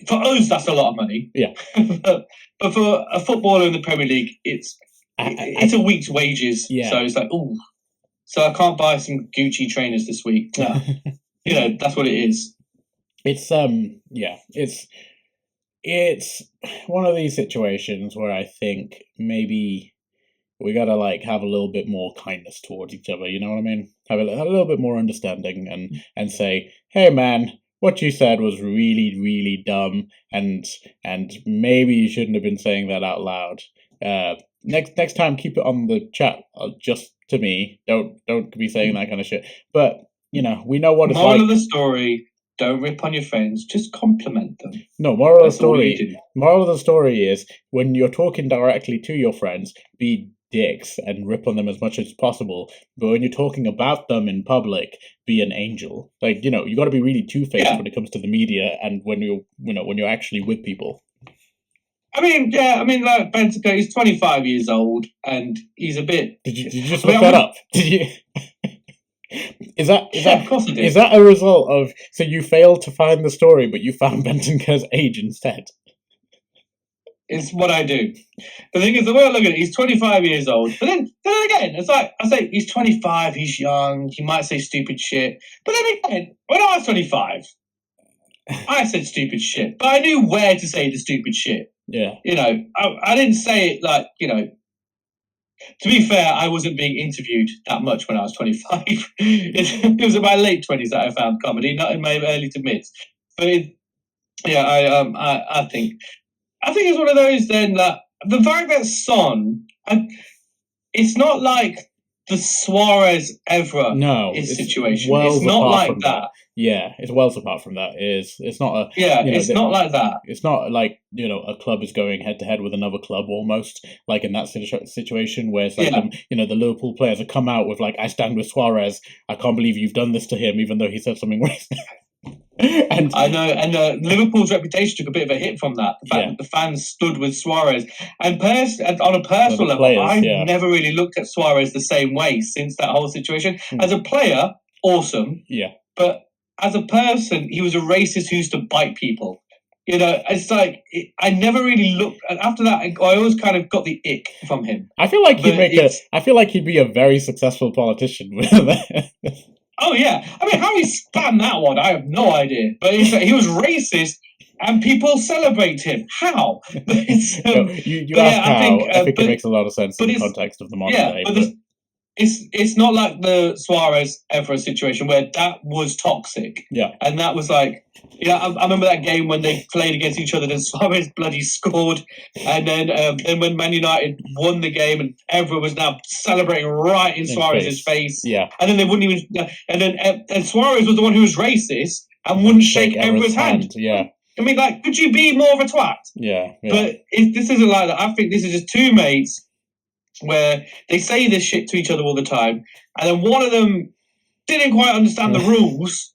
B: For us, that's a lot of money.
A: Yeah.
B: but for a footballer in the Premier League, it's a week's wages.
A: Yeah.
B: So it's like, oh, so I can't buy some Gucci trainers this week. No. That's what it is.
A: It's it's one of these situations where I think maybe we gotta like have a little bit more kindness towards each other. You know what I mean? Have a little bit more understanding and say, hey man, what you said was really, really dumb, and maybe you shouldn't have been saying that out loud. Next time, keep it on the chat, just to me. Don't be saying that kind of shit. But we know what it's like.
B: Moral of the story: don't rip on your friends, just compliment them.
A: No, moral of the story is when you're talking directly to your friends, be dicks and rip on them as much as possible, but when you're talking about them in public, be an angel. Like, you got to be really two-faced when it comes to the media and when you're actually with people.
B: Like Betancur, he's 25 years old and he's a bit.
A: Did you just look that up? Did you? Is that
B: of course I did.
A: Is that a result of, so you failed to find the story but you found Betancur's age instead?
B: It's what I do. The thing is, the way I look at it, he's 25 years old. But then again, it's like, I say, he's 25, he's young, he might say stupid shit. But then again, when I was 25, I said stupid shit. But I knew where to say the stupid shit.
A: Yeah.
B: I didn't say it like, to be fair, I wasn't being interviewed that much when I was 25. It was in my late 20s that I found comedy, not in my early to mids. But I think it's one of those then that the fact that Son, it's not like the Suarez Evra situation. It's not like that.
A: Yeah, it's worlds apart from that. It's not a
B: it's not like that.
A: It's not like a club is going head to head with another club almost like in that situation where it's like the Liverpool players have come out with like, I stand with Suarez. I can't believe you've done this to him, even though he said something racist. And
B: I know, and Liverpool's reputation took a bit of a hit from that. The fact that the fans stood with Suarez, and on a personal level, I've never really looked at Suarez the same way since that whole situation. As a player, awesome.
A: Yeah.
B: But as a person, he was a racist who used to bite people. It's like I never really looked. And after that, I always kind of got the ick from him.
A: I feel like he'd be a very successful politician.
B: Oh yeah, how he spanned that one, I have no idea. But he was racist, and people celebrate him. How?
A: You asked how. I think it makes a lot of sense in the context of the modern day.
B: it's not like the Suarez Evra situation where that was toxic.
A: Yeah.
B: And that was like, I remember that game when they played against each other and Suarez bloody scored. And then when Man United won the game and Evra was now celebrating right in Suarez's face.
A: Yeah.
B: And then they wouldn't even, and Suarez was the one who was racist and wouldn't shake Evra's hand.
A: Yeah.
B: I mean, like, could you be more of a twat?
A: Yeah.
B: But this isn't like that. I think this is just two mates where they say this shit to each other all the time, and then one of them didn't quite understand the rules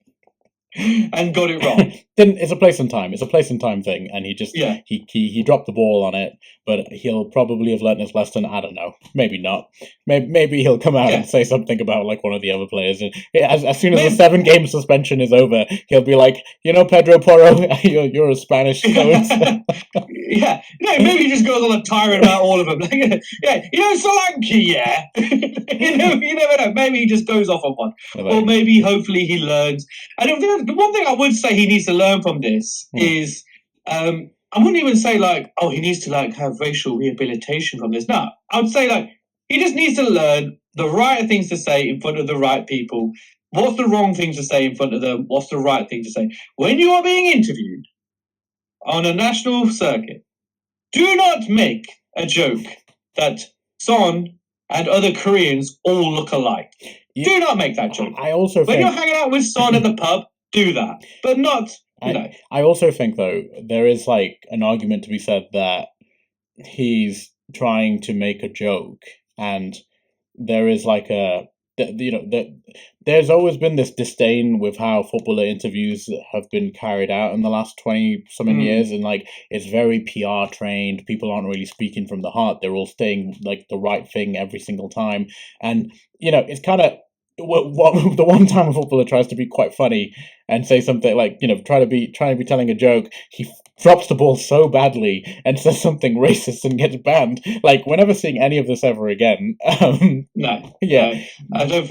B: and got it wrong.
A: It's a place and time. It's a place and time thing, and he just he dropped the ball on it. But he'll probably have learnt his lesson. I don't know. Maybe not. Maybe he'll come out and say something about like one of the other players. And as soon as the 7-game suspension is over, he'll be like, Pedro Porro, you're a Spanish coach.
B: Maybe he just goes on a tirade about all of them. Solanke, yeah. You never know. Maybe he just goes off on one, or maybe hopefully he learns. And the one thing I would say he needs to learn from this is, I wouldn't even say like, oh, he needs to like have racial rehabilitation from this. No, I would say like he just needs to learn the right things to say in front of the right people. What's the wrong thing to say in front of them? What's the right thing to say when you are being interviewed on a national circuit? Do not make a joke that Son and other Koreans all look alike. Do not make that joke.
A: I also
B: when you're hanging out with Son at the pub, do that, but not.
A: I also think though there is like an argument to be said that he's trying to make a joke, and there is like there's always been this disdain with how footballer interviews have been carried out in the last 20-something years, and like it's very PR trained. People aren't really speaking from the heart. They're all saying like the right thing every single time, and it's kind of the one time a footballer tries to be quite funny and say something like try to be telling a joke, he drops the ball so badly and says something racist and gets banned. Like, we're never seeing any of this ever again.
B: No.
A: Yeah.
B: I don't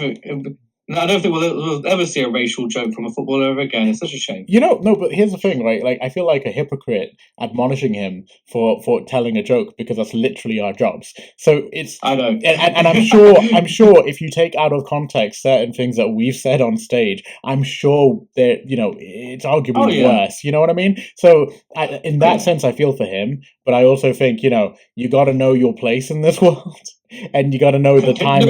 B: think we'll ever see a racial joke from a footballer ever again. It's such a shame.
A: No, but here's the thing, right? Like, I feel like a hypocrite admonishing him for telling a joke, because that's literally our jobs. So it's...
B: I know.
A: And I'm sure if you take out of context certain things that we've said on stage, I'm sure that, it's arguably worse. You know what I mean? So in that sense, I feel for him, but I also think, you got to know your place in this world. And you got to know the time.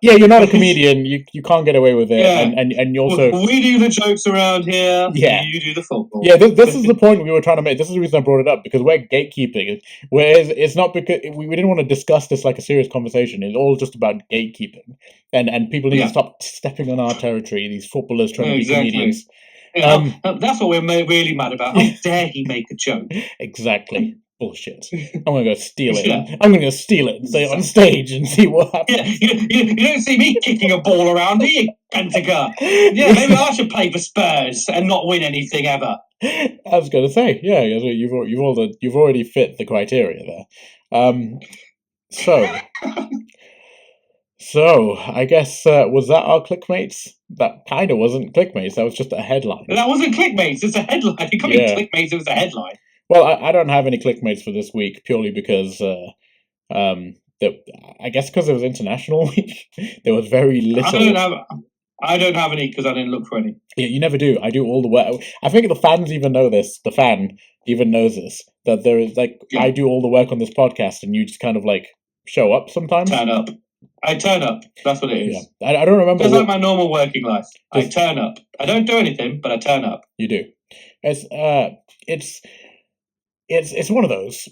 A: Yeah, you're not a comedian. You can't get away with it.
B: Yeah.
A: And you also
B: we do the jokes around here.
A: Yeah,
B: you do the football.
A: Yeah, this is the point we were trying to make. This is the reason I brought it up, because we're gatekeeping. Whereas it's not because we didn't want to discuss this like a serious conversation. It's all just about gatekeeping, and people need to stop stepping on our territory. These footballers trying to be comedians.
B: Yeah, that's what we're really mad about. How dare he make a joke?
A: Exactly. Bullshit. I'm gonna go steal it. I'm gonna go steal it and say it on stage and see what happens.
B: Yeah, you don't see me kicking a ball around, do you, Betancur? Yeah, maybe I should play for Spurs and not win anything ever.
A: I was gonna say, you've already fit the criteria there. So I guess was that our clickmates? That kind of wasn't clickmates. That was just a headline.
B: That wasn't clickmates. It's a headline. It can't be clickmates. It was a headline.
A: Well, I don't have any clickmates for this week, purely because, I guess because it was International Week, there was very little.
B: I don't have any because I didn't look for any.
A: Yeah, you never do. I do all the work. I think the fans even know this. The fan even knows this, that there is I do all the work on this podcast, and you just kind of show up sometimes.
B: Turn up. I turn up. That's what it is.
A: Yeah. I don't remember.
B: Just like my normal working life. I turn up. I don't do anything, but I turn up.
A: You do. It's one of those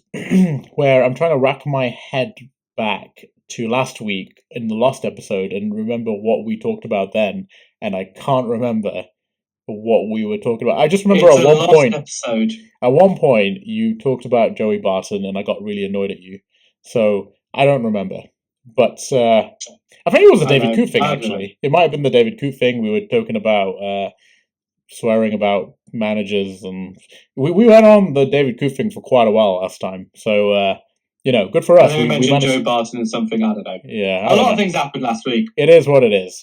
A: where I'm trying to rack my head back to last week in the last episode and remember what we talked about then, and I can't remember what we were talking about. I just remember at one point you talked about Joey Barton, and I got really annoyed at you. So I don't remember, but I think it was the David Coote thing. Actually, it might have been the David Coote thing. We were talking about swearing about managers, and we went on the David Coote thing for quite a while last time. So good for us.
B: We mentioned Joe Barton and something, I don't know.
A: Yeah.
B: A lot of things happened last week.
A: It is what it is,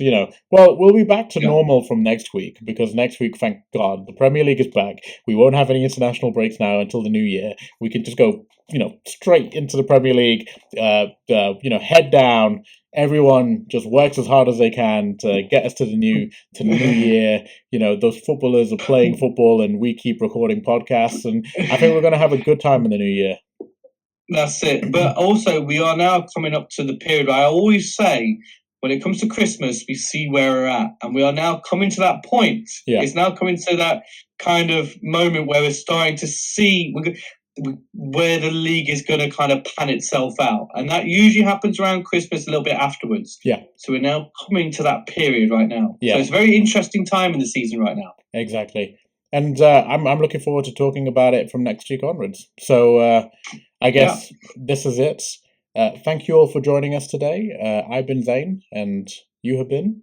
A: Well, we'll be back to normal from next week, because next week, thank God, the Premier League is back. We won't have any international breaks now until the new year. We can just go, straight into the Premier League, head down. Everyone just works as hard as they can to get us to the new year. Those footballers are playing football and we keep recording podcasts, and I think we're going to have a good time in the new year.
B: That's it. But also, we are now coming up to the period I always say, when it comes to Christmas, we see where we're at. And we are now coming to that point.
A: Yeah.
B: It's now coming to that kind of moment where we're starting to see where the league is going to kind of pan itself out. And that usually happens around Christmas, a little bit afterwards.
A: Yeah.
B: So we're now coming to that period right now.
A: Yeah.
B: So it's a very interesting time in the season right now.
A: Exactly. And I'm looking forward to talking about it from next week onwards. So I guess this is it. Thank you all for joining us today. I've been Zane, and you have been?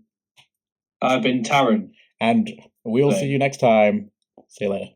B: I've been Taran.
A: And we'll see you next time. See you later.